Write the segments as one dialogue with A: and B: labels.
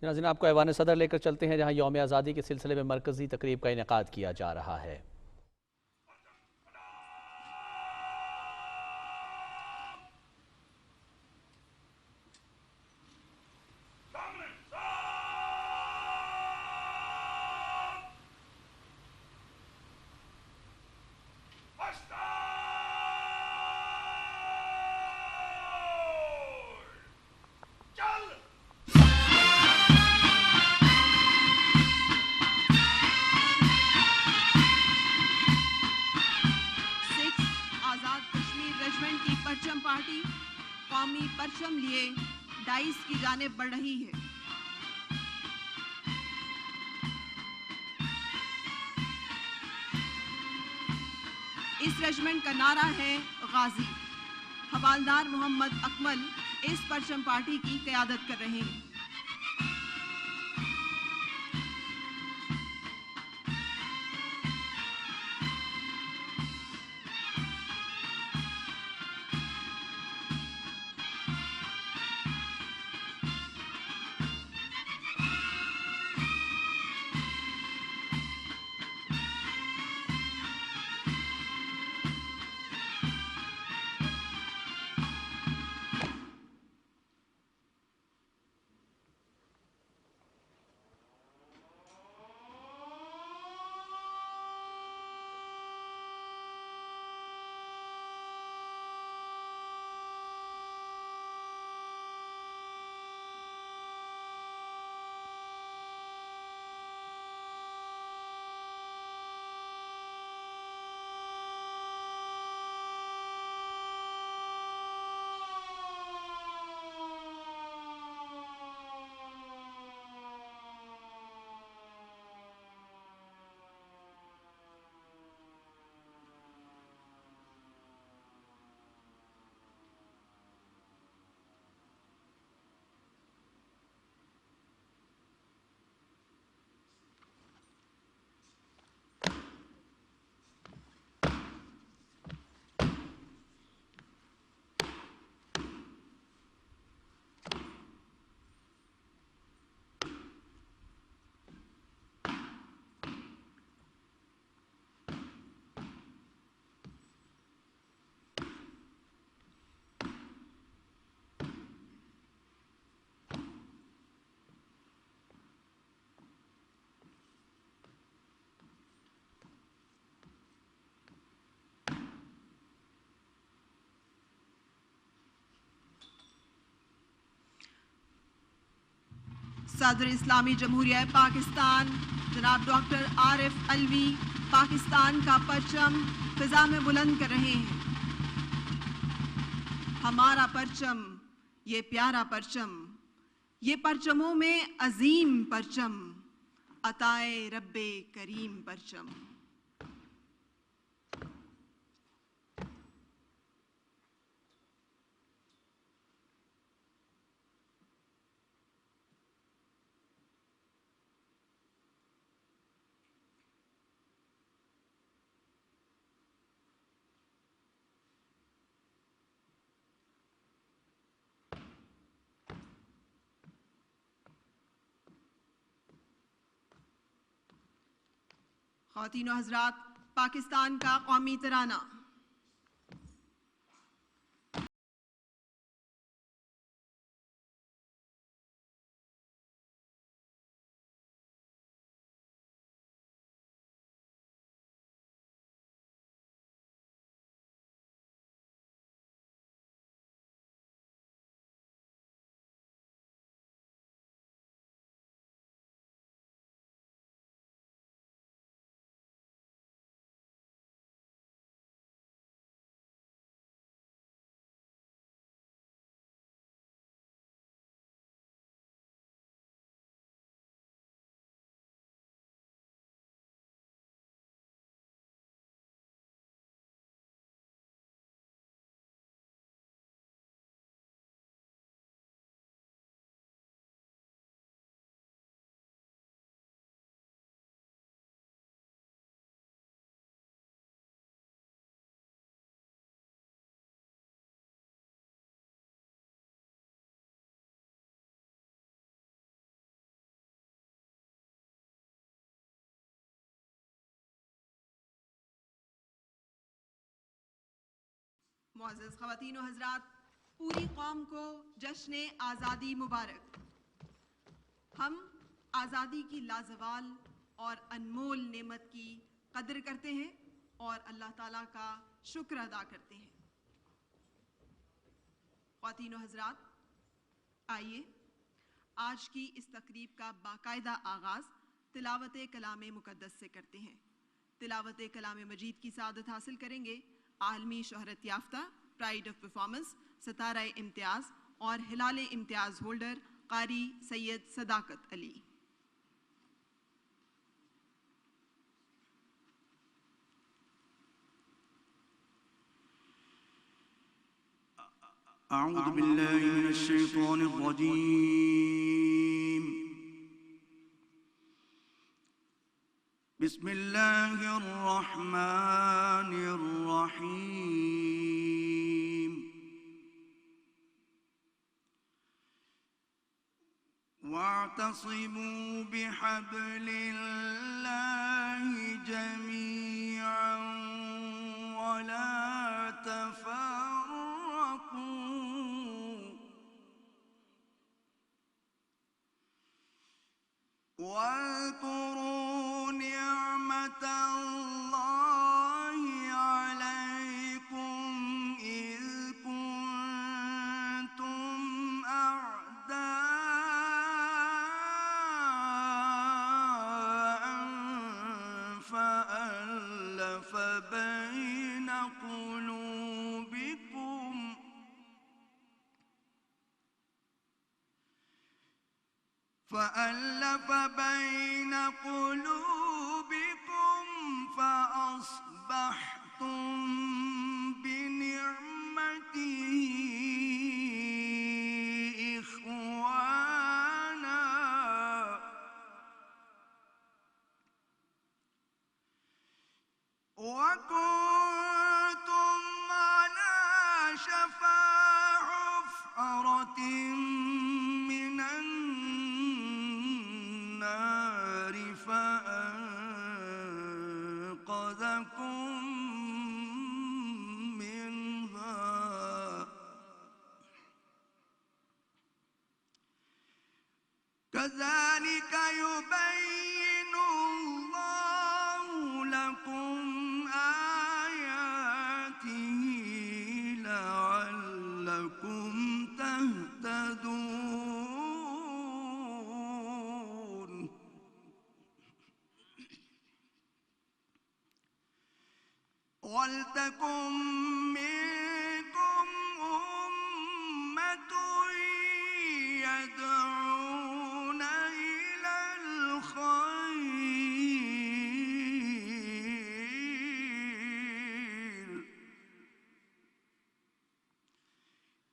A: ناظرین آپ کو ایوان صدر لے کر چلتے ہیں جہاں یوم آزادی کے سلسلے میں مرکزی تقریب کا انعقاد کیا جا رہا ہے۔
B: آزاد کشمیر ریجمنٹ کی پرچم پارٹی قومی پرچم لیے ڈائس کی جانب بڑھ رہی ہے۔ اس ریجمنٹ کا نعرہ ہے غازی۔ حوالدار محمد اکمل اس پرچم پارٹی کی قیادت کر رہے ہیں۔ صدر اسلامی جمہوریہ پاکستان جناب ڈاکٹر عارف علوی پاکستان کا پرچم فضا میں بلند کر رہے ہیں۔ ہمارا پرچم، یہ پیارا پرچم، یہ پرچموں میں عظیم پرچم، عطائے رب کریم پرچم۔ خواتین و حضرات، پاکستان کا قومی ترانہ معزز خواتین و حضرات، پوری قوم کو جشن آزادی مبارک۔ ہم آزادی کی لازوال اور انمول نعمت کی قدر کرتے ہیں اور اللہ تعالیٰ کا شکر ادا کرتے ہیں۔ خواتین و حضرات، آئیے آج کی اس تقریب کا باقاعدہ آغاز تلاوت کلام مقدس سے کرتے ہیں۔ تلاوت کلام مجید کی سعادت حاصل کریں گے عالمی شہرت یافتہ پرائڈ آف پرفارمنس، ستارہ امتیاز اور ہلال امتیاز ہولڈر قاری سید صداقت علی۔
C: أعوذ بالله من الشيطان الرجيم. بسم الله الرحمن الرحيم. واعتصموا بحبل الله جميعا ولا تفرقوا واذكروا نعمة الله عليكم إذ كنتم أعداء فألف بين قلوبكم فأصبحتم بنعمته إخوانا وكنتم على شفا حفرة من النار فأنقذكم منها كذلك يبين الله لكم آياته لعلكم تهتدون. ولتكن منكم أمة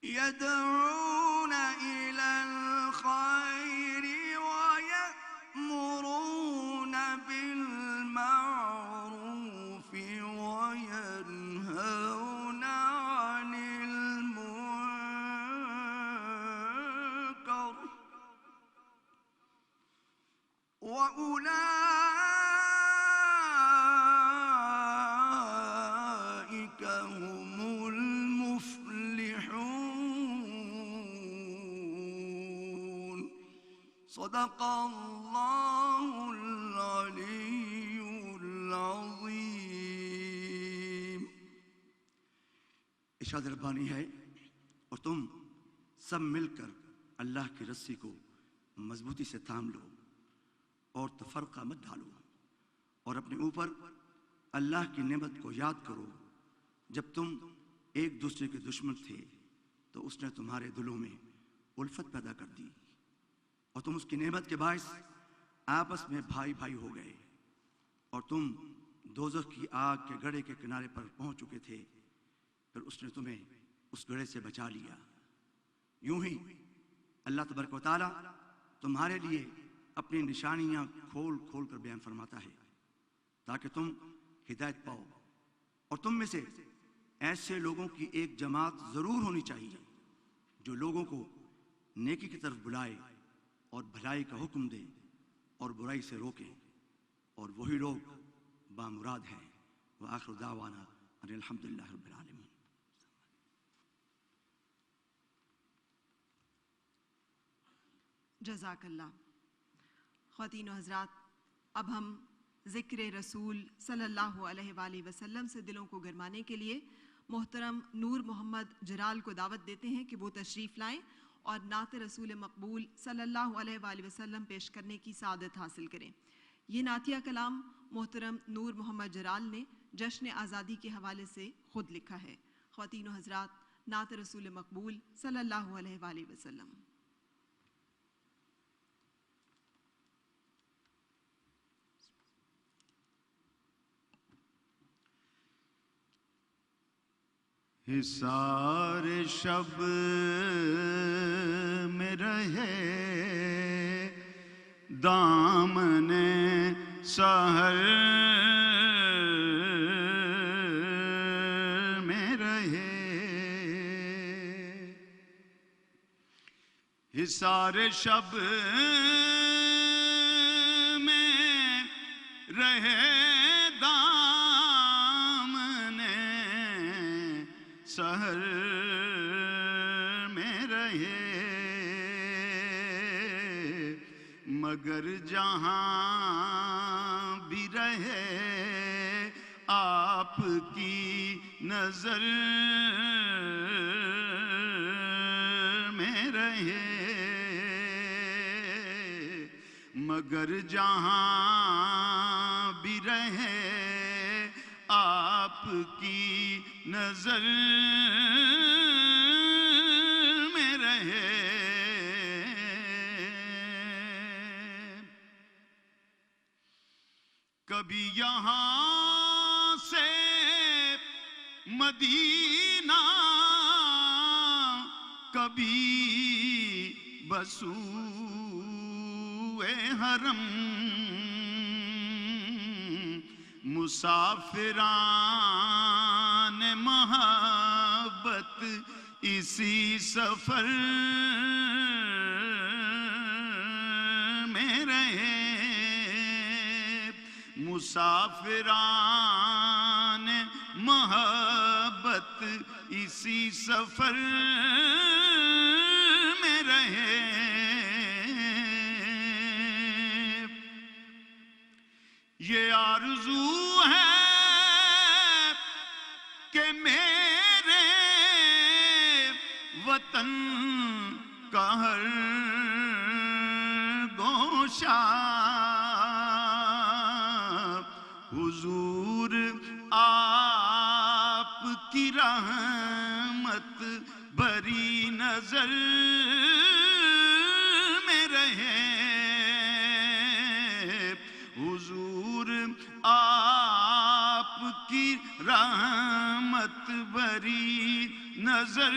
C: يدعون إلى الخير ويأمرون بالمعروف وينهون عن المنكر وأولئك هم المفلحون. صدق الله العلي العظيم. ارشاد ربانی ہے، اور تم سب مل کر اللہ کی رسی کو مضبوطی سے تھام لو اور تفرقہ مت ڈالو، اور اپنے اوپر اللہ کی نعمت کو یاد کرو جب تم ایک دوسرے کے دشمن تھے تو اس نے تمہارے دلوں میں الفت پیدا کر دی اور تم اس کی نعمت کے باعث آپس میں بھائی بھائی ہو گئے، اور تم دوزخ کی آگ کے گڑھے کے کنارے پر پہنچ چکے تھے، پھر اس نے تمہیں اس گڑھے سے بچا لیا۔ یوں ہی اللہ تبارک و تعالیٰ تمہارے لیے اپنی نشانیاں کھول کھول کر بیان فرماتا ہے تاکہ تم ہدایت پاؤ، اور تم میں سے ایسے لوگوں کی ایک جماعت ضرور ہونی چاہیے جو لوگوں کو نیکی کی طرف بلائے اور بھلائی کا حکم دے اور برائی سے روکے، اور وہی لوگ بامراد ہیں۔ وآخر دعوانا ان الحمدللہ رب العالمین۔
B: جزاک اللہ۔ خواتین و حضرات، اب ہم ذکر رسول صلی اللہ علیہ وآلہ وسلم سے دلوں کو گرمانے کے لیے محترم نور محمد جلال کو دعوت دیتے ہیں کہ وہ تشریف لائیں اور نعت رسول مقبول صلی اللہ علیہ وآلہ وسلم پیش کرنے کی سعادت حاصل کریں۔ یہ نعتیہ کلام محترم نور محمد جلال نے جشن آزادی کے حوالے سے خود لکھا ہے۔ خواتین و حضرات، نعت رسول مقبول صلی اللہ علیہ وآلہ وسلم۔
D: حصار شب میں رہے دامن سحر میں رہے، حصار شب میں رہے سحر میں رہے، مگر جہاں بھی رہے آپ کی نظر میں رہے، مگر جہاں بھی رہے آپ کی نظر میں رہے۔ کبھی یہاں سے مدینہ، کبھی بسوئے حرم، مسافران محبت اسی سفر میں رہے، مسافران محبت اسی سفر میں رہے، یہ آرزو ہے کہ میرے وطن کا ہر گوشہ حضور آپ کی رحمت بری نظر میں رہے، حضور آپ کی رحمت بری نظر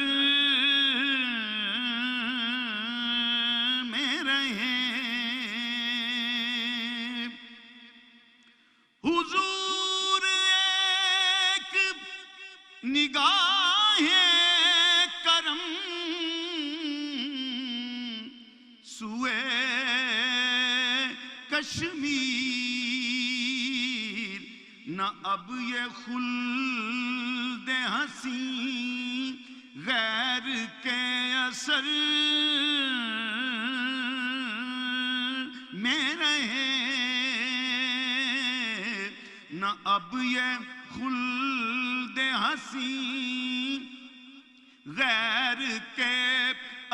D: میں رہے، حضور ایک نگاہ کرم سوئے کشمیر، نہ اب یہ خلد حسین غیر کے اثر میں رہے، نہ اب یہ خلد حسین غیر کے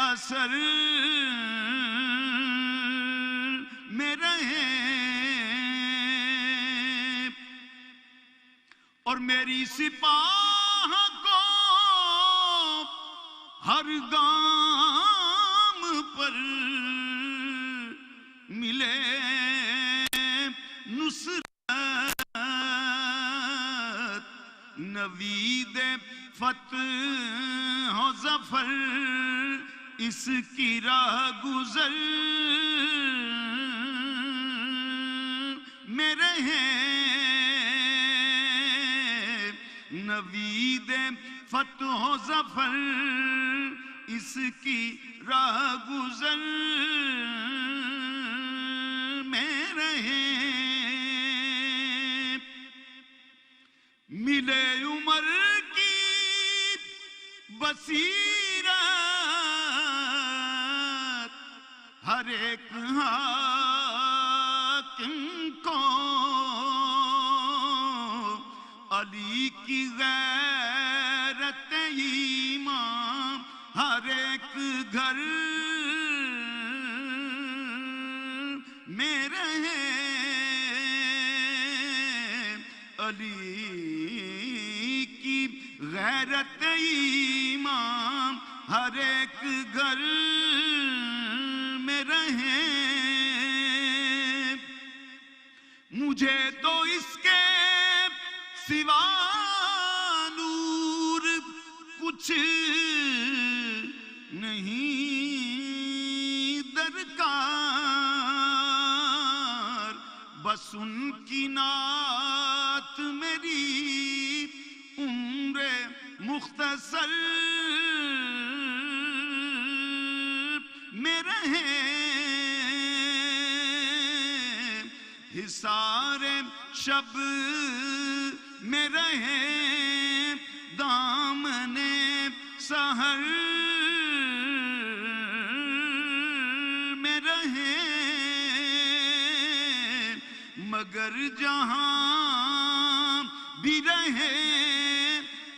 D: اثر میں رہے، اور میری سپاہ کو ہر گام پر ملے نصرت، نوید فتح و ظفر اس کی راہ گزر میں رہے، نوید فتح و ظفر اس کی راہ گزر میں رہے، ملے عمر کی بصیرت ہر ہر ایک حاکم کو علی کی غیرت ایمان، ہر ایک گھر میں رہے علی کی غیرت ایمان، ہر ایک گھر میں رہے۔ مجھے تو اس کے سوا نور کچھ نہیں درکار، بس ان کی نعت میری عمر مختصر میں رہے۔ حصار شب میں رہے، دامن سحر میں رہے، مگر جہاں بھی رہے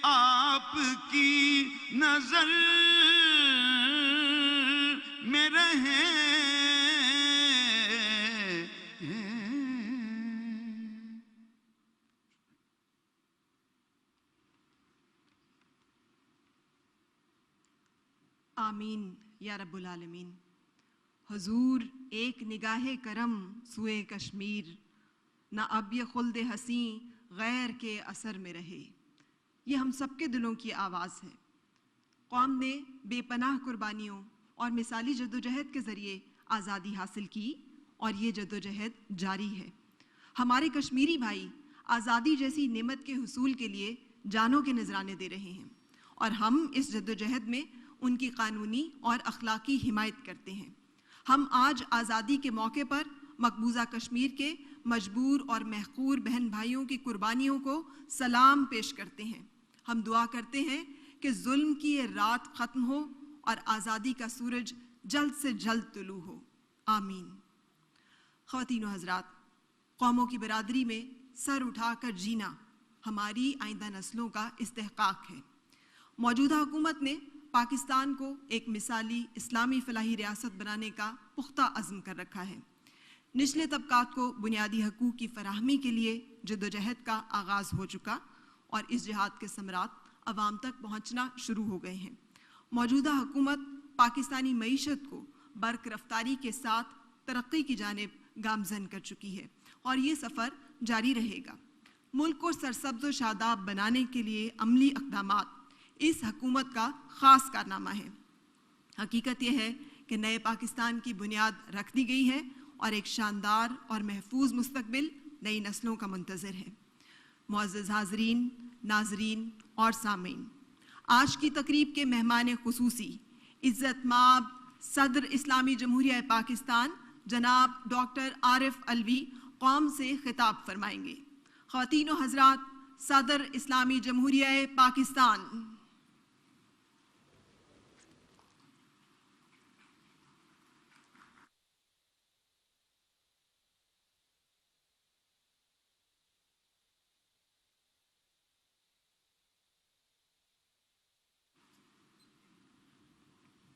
D: آپ کی نظر میں رہے۔
B: آمین یا رب العالمین۔ حضور ایک نگاہ کرم سوئے کشمیر، نہ اب یہ خلد حسین غیر کے اثر میں رہے۔ یہ ہم سب کے دلوں کی آواز ہے۔ قوم نے بے پناہ قربانیوں اور مثالی جدوجہد کے ذریعے آزادی حاصل کی اور یہ جدوجہد جاری ہے۔ ہمارے کشمیری بھائی آزادی جیسی نعمت کے حصول کے لیے جانوں کے نذرانے دے رہے ہیں، اور ہم اس جدوجہد میں ان کی قانونی اور اخلاقی حمایت کرتے ہیں۔ ہم آج آزادی کے موقع پر مقبوضہ کشمیر کے مجبور اور محقور بہن بھائیوں کی قربانیوں کو سلام پیش کرتے ہیں۔ ہم دعا کرتے ہیں کہ ظلم کی یہ رات ختم ہو اور آزادی کا سورج جلد سے جلد طلوع ہو، آمین۔ خواتین و حضرات، قوموں کی برادری میں سر اٹھا کر جینا ہماری آئندہ نسلوں کا استحقاق ہے۔ موجودہ حکومت نے پاکستان کو ایک مثالی اسلامی فلاحی ریاست بنانے کا پختہ عزم کر رکھا ہے۔ نچلے طبقات کو بنیادی حقوق کی فراہمی کے لیے جدوجہد کا آغاز ہو چکا اور اس جہاد کے ثمرات عوام تک پہنچنا شروع ہو گئے ہیں۔ موجودہ حکومت پاکستانی معیشت کو برق رفتاری کے ساتھ ترقی کی جانب گامزن کر چکی ہے اور یہ سفر جاری رہے گا۔ ملک کو سرسبز و شاداب بنانے کے لیے عملی اقدامات اس حکومت کا خاص کارنامہ ہے۔ حقیقت یہ ہے کہ نئے پاکستان کی بنیاد رکھ دی گئی ہے اور ایک شاندار اور محفوظ مستقبل نئی نسلوں کا منتظر ہے۔ معزز حاضرین، ناظرین اور سامعین، آج کی تقریب کے مہمان خصوصی عزت مآب صدر اسلامی جمہوریہ پاکستان جناب ڈاکٹر عارف علوی قوم سے خطاب فرمائیں گے۔ خواتین و حضرات، صدر اسلامی جمہوریہ پاکستان۔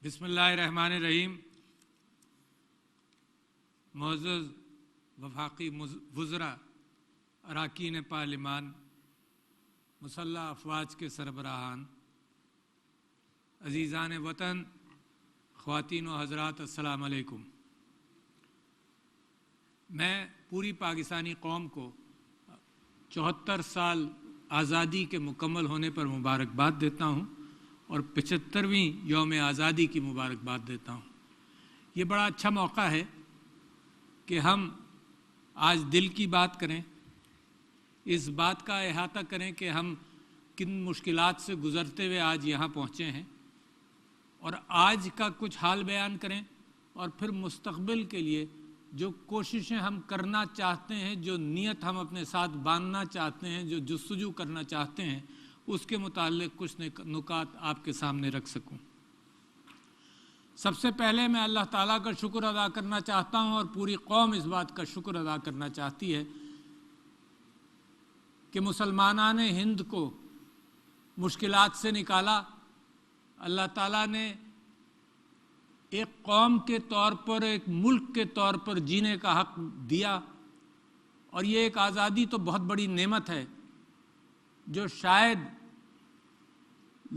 E: بسم اللہ الرحمن الرحیم۔ معزز وفاقی وزراء، اراکین پارلیمان، مسلح افواج کے سربراہان، عزیزان وطن، خواتین و حضرات، السلام علیکم۔ میں پوری پاکستانی قوم کو 74 سال آزادی کے مکمل ہونے پر مبارکباد دیتا ہوں اور 75ویں یوم آزادی کی مبارکباد دیتا ہوں۔ یہ بڑا اچھا موقع ہے کہ ہم آج دل کی بات کریں، اس بات کا احاطہ کریں کہ ہم کن مشکلات سے گزرتے ہوئے آج یہاں پہنچے ہیں، اور آج کا کچھ حال بیان کریں، اور پھر مستقبل کے لیے جو کوششیں ہم کرنا چاہتے ہیں، جو نیت ہم اپنے ساتھ باندھنا چاہتے ہیں، جو جستجو کرنا چاہتے ہیں، اس کے متعلق کچھ نکات آپ کے سامنے رکھ سکوں۔ سب سے پہلے میں اللہ تعالیٰ کا شکر ادا کرنا چاہتا ہوں اور پوری قوم اس بات کا شکر ادا کرنا چاہتی ہے کہ مسلمانان ہند کو مشکلات سے نکالا. اللہ تعالیٰ نے ایک قوم کے طور پر، ایک ملک کے طور پر جینے کا حق دیا، اور یہ ایک آزادی تو بہت بڑی نعمت ہے جو شاید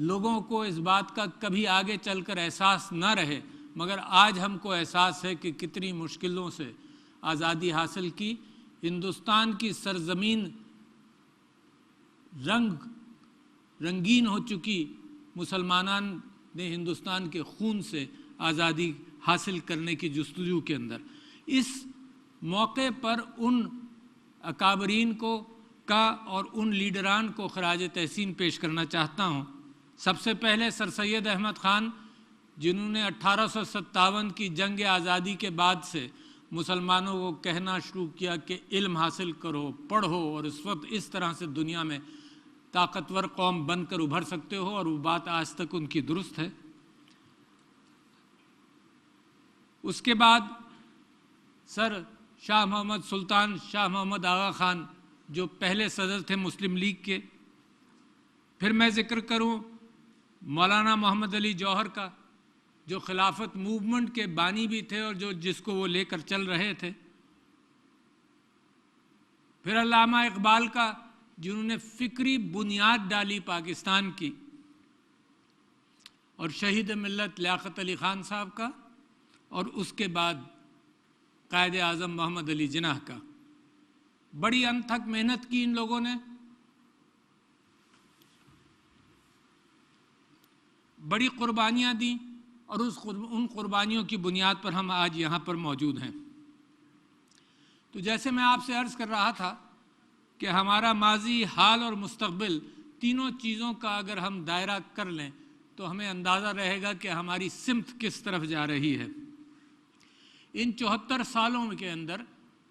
E: لوگوں کو اس بات کا کبھی آگے چل کر احساس نہ رہے، مگر آج ہم کو احساس ہے کہ کتنی مشکلوں سے آزادی حاصل کی. ہندوستان کی سرزمین رنگین ہو چکی، مسلمانان نے ہندوستان کے خون سے آزادی حاصل کرنے کی جستجو کے اندر. اس موقع پر ان اکابرین کا اور ان لیڈران کو خراج تحسین پیش کرنا چاہتا ہوں. سب سے پہلے سر سید احمد خان، جنہوں نے 1857 کی جنگ آزادی کے بعد سے مسلمانوں کو کہنا شروع کیا کہ علم حاصل کرو، پڑھو، اور اس وقت اس طرح سے دنیا میں طاقتور قوم بن کر ابھر سکتے ہو، اور وہ بات آج تک ان کی درست ہے. اس کے بعد سر شاہ محمد سلطان شاہ محمد آغا خان، جو پہلے صدر تھے مسلم لیگ کے. پھر میں ذکر کروں مولانا محمد علی جوہر کا، جو خلافت موومنٹ کے بانی بھی تھے اور جس کو وہ لے کر چل رہے تھے. پھر علامہ اقبال کا، جنہوں نے فکری بنیاد ڈالی پاکستان کی. اور شہید ملت لیاقت علی خان صاحب کا. اور اس کے بعد قائد اعظم محمد علی جناح کا. بڑی انتھک محنت کی ان لوگوں نے، بڑی قربانیاں دیں، اور ان قربانیوں کی بنیاد پر ہم آج یہاں پر موجود ہیں. تو جیسے میں آپ سے عرض کر رہا تھا کہ ہمارا ماضی، حال اور مستقبل، تینوں چیزوں کا اگر ہم دائرہ کر لیں تو ہمیں اندازہ رہے گا کہ ہماری سمت کس طرف جا رہی ہے. ان 74 سالوں کے اندر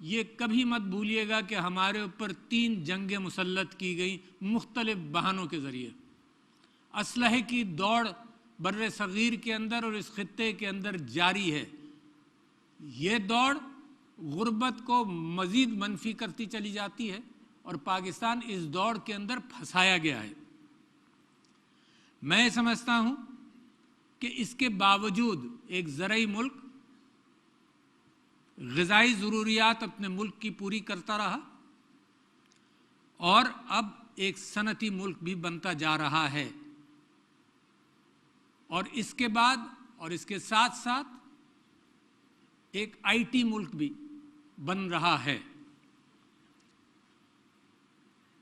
E: یہ کبھی مت بھولیے گا کہ ہمارے اوپر 3 جنگیں مسلط کی گئیں مختلف بہانوں کے ذریعے. اسلحے کی دوڑ بر صغیر کے اندر اور اس خطے کے اندر جاری ہے. یہ دوڑ غربت کو مزید منفی کرتی چلی جاتی ہے، اور پاکستان اس دوڑ کے اندر پھنسایا گیا ہے. میں سمجھتا ہوں کہ اس کے باوجود ایک زرعی ملک غذائی ضروریات اپنے ملک کی پوری کرتا رہا، اور اب ایک صنعتی ملک بھی بنتا جا رہا ہے. اور اس کے بعد اور اس کے ساتھ ساتھ ایک آئی ٹی ملک بھی بن رہا ہے.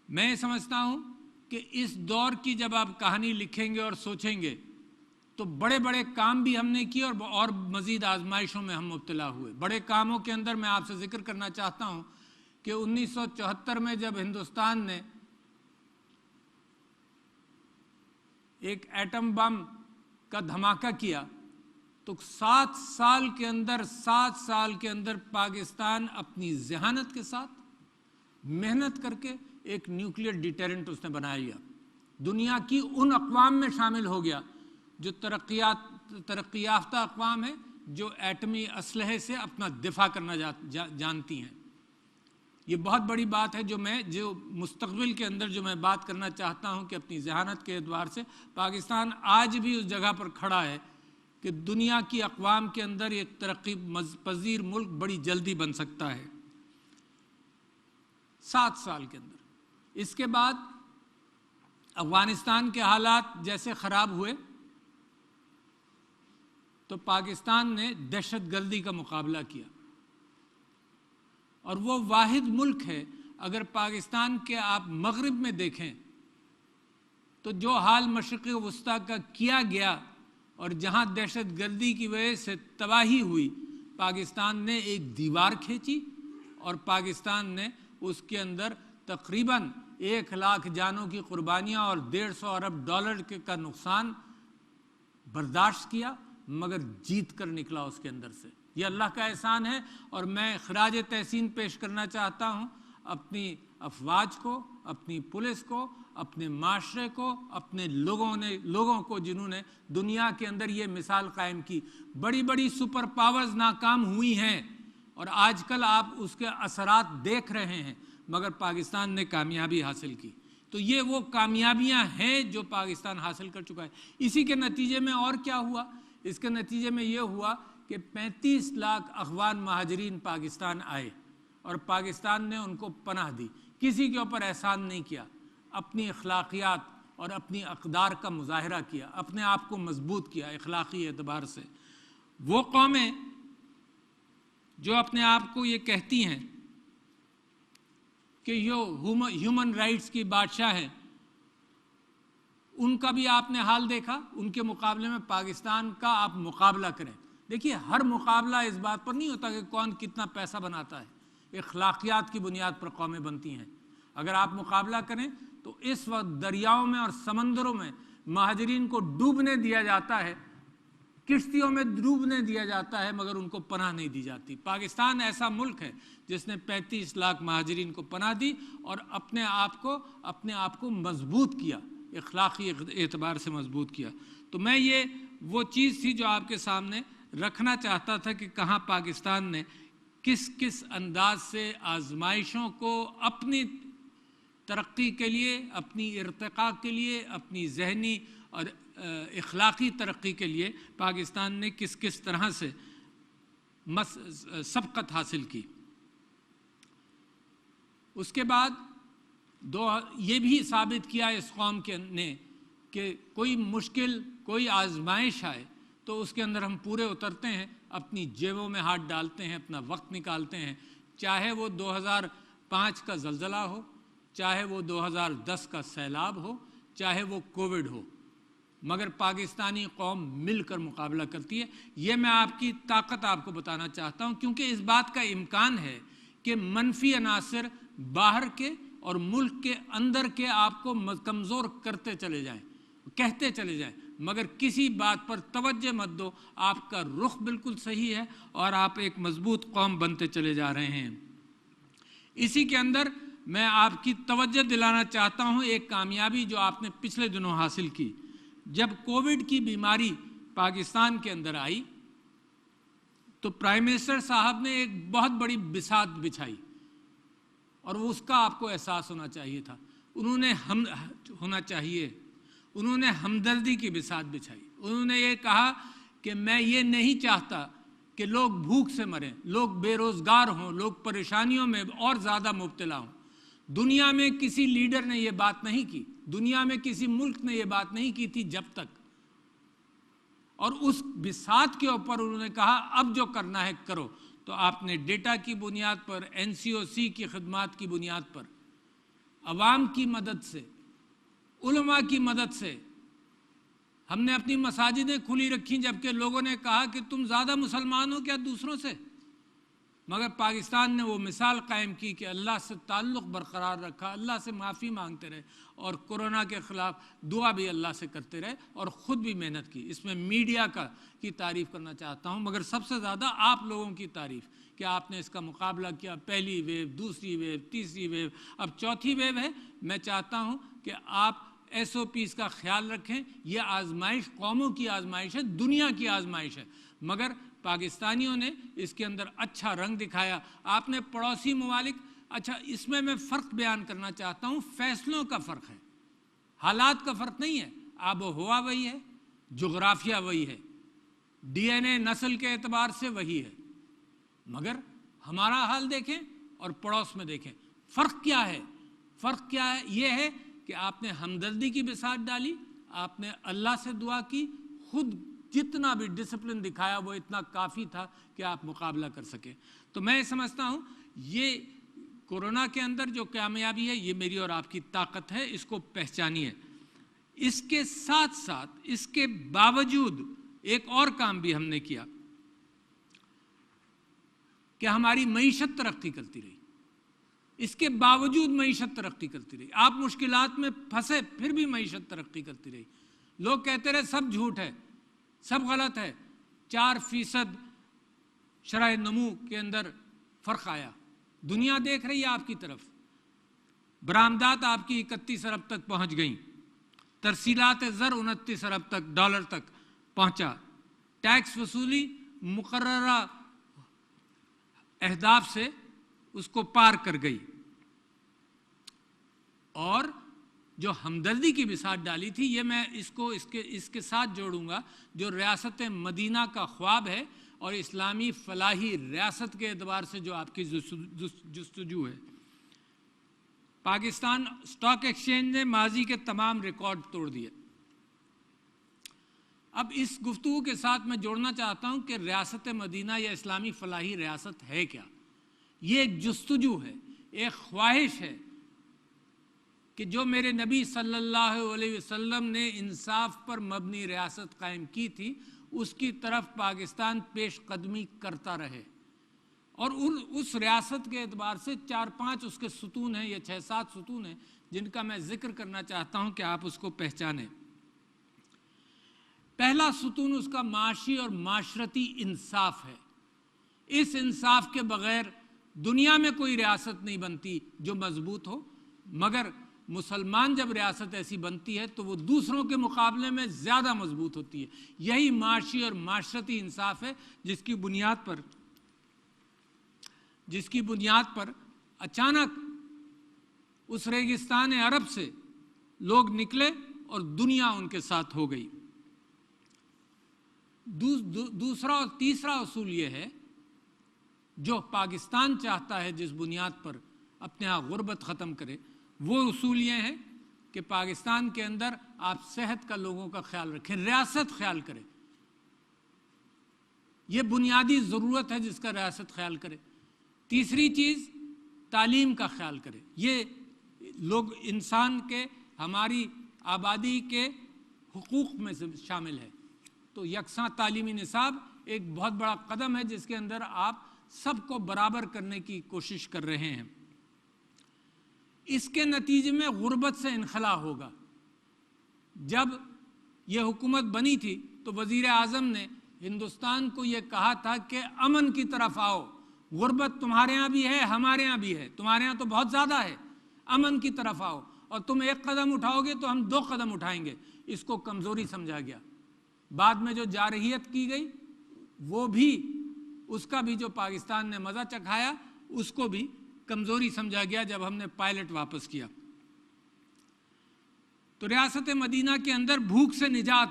E: میں سمجھتا ہوں کہ اس دور کی جب آپ کہانی لکھیں گے اور سوچیں گے تو بڑے بڑے کام بھی ہم نے کیے اور مزید آزمائشوں میں ہم مبتلا ہوئے. بڑے کاموں کے اندر میں آپ سے ذکر کرنا چاہتا ہوں کہ 1974 میں جب ہندوستان نے ایک ایٹم بم کا دھماکہ کیا تو 7 سال کے اندر پاکستان اپنی ذہانت کے ساتھ محنت کر کے ایک نیوکلیئر ڈیٹرنٹ اس نے بنا لیا. دنیا کی ان اقوام میں شامل ہو گیا جو ترقی یافتہ اقوام ہیں، جو ایٹمی اسلحے سے اپنا دفاع کرنا جانتی ہیں. یہ بہت بڑی بات ہے جو مستقبل کے اندر جو میں بات کرنا چاہتا ہوں کہ اپنی ذہانت کے اعتبار سے پاکستان آج بھی اس جگہ پر کھڑا ہے کہ دنیا کی اقوام کے اندر ایک ترقی پذیر ملک بڑی جلدی بن سکتا ہے 7 سال کے اندر. اس کے بعد افغانستان کے حالات جیسے خراب ہوئے تو پاکستان نے دہشت گردی کا مقابلہ کیا، اور وہ واحد ملک ہے، اگر پاکستان کے آپ مغرب میں دیکھیں تو جو حال مشرق وسطیٰ کا کیا گیا اور جہاں دہشت گردی کی وجہ سے تباہی ہوئی، پاکستان نے ایک دیوار کھینچی اور پاکستان نے اس کے اندر تقریباً 1 لاکھ جانوں کی قربانیاں اور $150 ارب کا نقصان برداشت کیا، مگر جیت کر نکلا اس کے اندر سے. یہ اللہ کا احسان ہے، اور میں خراج تحسین پیش کرنا چاہتا ہوں اپنی افواج کو، اپنی پولیس کو، اپنے معاشرے کو, اپنے لوگوں کو جنہوں نے دنیا کے اندر یہ مثال قائم کی. بڑی بڑی سپر پاورز ناکام ہوئی ہیں اور آج کل آپ اس کے اثرات دیکھ رہے ہیں, مگر پاکستان نے کامیابی حاصل کی. تو یہ وہ کامیابیاں ہیں جو پاکستان حاصل کر چکا ہے. اسی کے نتیجے میں اور کیا ہوا؟ اس کے نتیجے میں یہ ہوا کہ 35 لاکھ افغان مہاجرین پاکستان آئے اور پاکستان نے ان کو پناہ دی. کسی کے اوپر احسان نہیں کیا, اپنی اخلاقیات اور اپنی اقدار کا مظاہرہ کیا, اپنے آپ کو مضبوط کیا اخلاقی اعتبار سے. وہ قومیں جو اپنے آپ کو یہ کہتی ہیں کہ یہ ہیومن رائٹس کی بادشاہ ہیں, ان کا بھی آپ نے حال دیکھا. ان کے مقابلے میں پاکستان کا آپ مقابلہ کریں. دیکھیے, ہر مقابلہ اس بات پر نہیں ہوتا کہ کون کتنا پیسہ بناتا ہے. اخلاقیات کی بنیاد پر قومیں بنتی ہیں. اگر آپ مقابلہ کریں تو اس وقت دریاؤں میں اور سمندروں میں مہاجرین کو ڈوبنے دیا جاتا ہے, کشتیوں میں ڈوبنے دیا جاتا ہے, مگر ان کو پناہ نہیں دی جاتی. پاکستان ایسا ملک ہے جس نے 35 لاکھ مہاجرین کو پناہ دی اور اپنے آپ کو مضبوط کیا, اخلاقی اعتبار سے مضبوط کیا. تو میں یہ وہ چیز تھی جو آپ کے سامنے رکھنا چاہتا تھا کہ کہاں پاکستان نے کس انداز سے آزمائشوں کو اپنی ترقی کے لیے, اپنی ارتقاء کے لیے, اپنی ذہنی اور اخلاقی ترقی کے لیے پاکستان نے کس طرح سے سبقت حاصل کی. اس کے بعد یہ بھی ثابت کیا اس قوم نے کہ کوئی مشکل, کوئی آزمائش آئے تو اس کے اندر ہم پورے اترتے ہیں, اپنی جیبوں میں ہاتھ ڈالتے ہیں, اپنا وقت نکالتے ہیں. چاہے وہ 2005 کا زلزلہ ہو, چاہے وہ 2010 کا سیلاب ہو, چاہے وہ کووڈ ہو, مگر پاکستانی قوم مل کر مقابلہ کرتی ہے. یہ میں آپ کی طاقت آپ کو بتانا چاہتا ہوں, کیونکہ اس بات کا امکان ہے کہ منفی عناصر باہر کے اور ملک کے اندر کے آپ کو کمزور کرتے چلے جائیں, کہتے چلے جائیں, مگر کسی بات پر توجہ مت دو. آپ کا رخ بالکل صحیح ہے اور آپ ایک مضبوط قوم بنتے چلے جا رہے ہیں. اسی کے اندر میں آپ کی توجہ دلانا چاہتا ہوں ایک کامیابی جو آپ نے پچھلے دنوں حاصل کی. جب کووڈ کی بیماری پاکستان کے اندر آئی تو پرائم منسٹر صاحب نے ایک بہت بڑی بساط بچھائی اور اس کا آپ کو احساس ہونا چاہیے تھا. انہوں نے ہمدردی کی بساط بچھائی. انہوں نے یہ کہا کہ میں یہ نہیں چاہتا کہ لوگ بھوک سے مریں, لوگ بے روزگار ہوں, لوگ پریشانیوں میں اور زیادہ مبتلا ہوں. دنیا میں کسی لیڈر نے یہ بات نہیں کی, دنیا میں کسی ملک نے یہ بات نہیں کی تھی جب تک. اور اس بساط کے اوپر انہوں نے کہا اب جو کرنا ہے کرو. تو آپ نے ڈیٹا کی بنیاد پر, NCOC کی خدمات کی بنیاد پر, عوام کی مدد سے, علماء کی مدد سے ہم نے اپنی مساجدیں کھلی رکھیں, جبکہ لوگوں نے کہا کہ تم زیادہ مسلمان ہو کیا دوسروں سے. مگر پاکستان نے وہ مثال قائم کی کہ اللہ سے تعلق برقرار رکھا, اللہ سے معافی مانگتے رہے اور کورونا کے خلاف دعا بھی اللہ سے کرتے رہے اور خود بھی محنت کی. اس میں میڈیا کی تعریف کرنا چاہتا ہوں, مگر سب سے زیادہ آپ لوگوں کی تعریف کہ آپ نے اس کا مقابلہ کیا. پہلی ویو, دوسری ویو, تیسری ویو, اب چوتھی ویو ہے. میں چاہتا ہوں کہ آپ SOPs کا خیال رکھیں. یہ آزمائش قوموں کی آزمائش ہے, دنیا کی آزمائش ہے, مگر پاکستانیوں نے اس کے اندر اچھا رنگ دکھایا. آپ نے پڑوسی ممالک, اچھا اس میں فرق بیان کرنا چاہتا ہوں. فیصلوں کا فرق ہے, حالات کا فرق نہیں ہے. آب و ہوا وہی ہے, جغرافیہ وہی ہے, DNA نسل کے اعتبار سے وہی ہے, مگر ہمارا حال دیکھیں اور پڑوس میں دیکھیں. فرق کیا ہے؟ فرق کیا ہے؟ یہ ہے کہ آپ نے ہمدردی کی بساط ڈالی, آپ نے اللہ سے دعا کی, خود جتنا بھی ڈسپلن دکھایا وہ اتنا کافی تھا کہ آپ مقابلہ کر سکیں. تو میں سمجھتا ہوں یہ کورونا کے اندر جو کامیابی ہے یہ میری اور آپ کی طاقت ہے, اس کو پہچانیے. اس کے ساتھ ساتھ, اس کے باوجود ایک اور کام بھی ہم نے کیا کہ ہماری معیشت ترقی کرتی رہی. اس کے باوجود معیشت ترقی کرتی رہی. آپ مشکلات میں پھنسے پھر بھی معیشت ترقی کرتی رہی. لوگ کہتے رہے سب جھوٹ ہے, سب غلط ہے. 4% شرح نمو کے اندر فرق آیا. دنیا دیکھ رہی ہے آپ کی طرف. برآمدات آپ کی 31 ارب تک پہنچ گئیں، ترسیلات زر 29 ارب تک ڈالر تک پہنچا، ٹیکس وصولی مقررہ اہداف سے اس کو پار کر گئی، اور جو ہمدردی کی بساط ڈالی تھی، یہ میں اس کے ساتھ جوڑوں گا جو ریاست مدینہ کا خواب ہے اور اسلامی فلاحی ریاست کے اعتبار سے جو آپ کی جستجو ہے۔ پاکستان اسٹاک ایکسچینج نے ماضی کے تمام ریکارڈ توڑ دیے۔ اب اس گفتگو کے ساتھ میں جوڑنا چاہتا ہوں کہ ریاست مدینہ یا اسلامی فلاحی ریاست ہے کیا؟ یہ ایک جستجو ہے، ایک خواہش ہے کہ جو میرے نبی صلی اللہ علیہ وسلم نے انصاف پر مبنی ریاست قائم کی تھی، اس کی طرف پاکستان پیش قدمی کرتا رہے، اور اس ریاست کے اعتبار سے 4-5 اس کے ستون ہیں یا 6-7 ستون ہیں جن کا میں ذکر کرنا چاہتا ہوں کہ آپ اس کو پہچانیں۔ پہلا ستون اس کا معاشی اور معاشرتی انصاف ہے۔ اس انصاف کے بغیر دنیا میں کوئی ریاست نہیں بنتی جو مضبوط ہو، مگر مسلمان جب ریاست ایسی بنتی ہے تو وہ دوسروں کے مقابلے میں زیادہ مضبوط ہوتی ہے۔ یہی معاشی اور معاشرتی انصاف ہے جس کی بنیاد پر اچانک اس ریگستان عرب سے لوگ نکلے اور دنیا ان کے ساتھ ہو گئی۔ دوسرا اور تیسرا اصول یہ ہے جو پاکستان چاہتا ہے جس بنیاد پر اپنے ہاں غربت ختم کرے، وہ اصول یہ ہے کہ پاکستان کے اندر آپ صحت کا لوگوں کا خیال رکھیں، ریاست خیال کرے۔ یہ بنیادی ضرورت ہے جس کا ریاست خیال کرے۔ تیسری چیز تعلیم کا خیال کرے۔ یہ لوگ انسان کے، ہماری آبادی کے حقوق میں سے شامل ہے، تو یکساں تعلیمی نصاب ایک بہت بڑا قدم ہے جس کے اندر آپ سب کو برابر کرنے کی کوشش کر رہے ہیں۔ اس کے نتیجے میں غربت سے انخلا ہوگا۔ جب یہ حکومت بنی تھی تو وزیر اعظم نے ہندوستان کو یہ کہا تھا کہ امن کی طرف آؤ، غربت تمہارے ہاں بھی ہے، ہمارے ہاں بھی ہے، تمہارے ہاں تو بہت زیادہ ہے، امن کی طرف آؤ، اور تم ایک قدم اٹھاؤ گے تو ہم 2 قدم اٹھائیں گے۔ اس کو کمزوری سمجھا گیا۔ بعد میں جو جارحیت کی گئی وہ بھی، اس کا بھی جو پاکستان نے مزہ چکھایا، اس کو بھی کمزوری سمجھا گیا جب ہم نے پائلٹ واپس کیا۔ تو ریاست مدینہ کے اندر بھوک سے نجات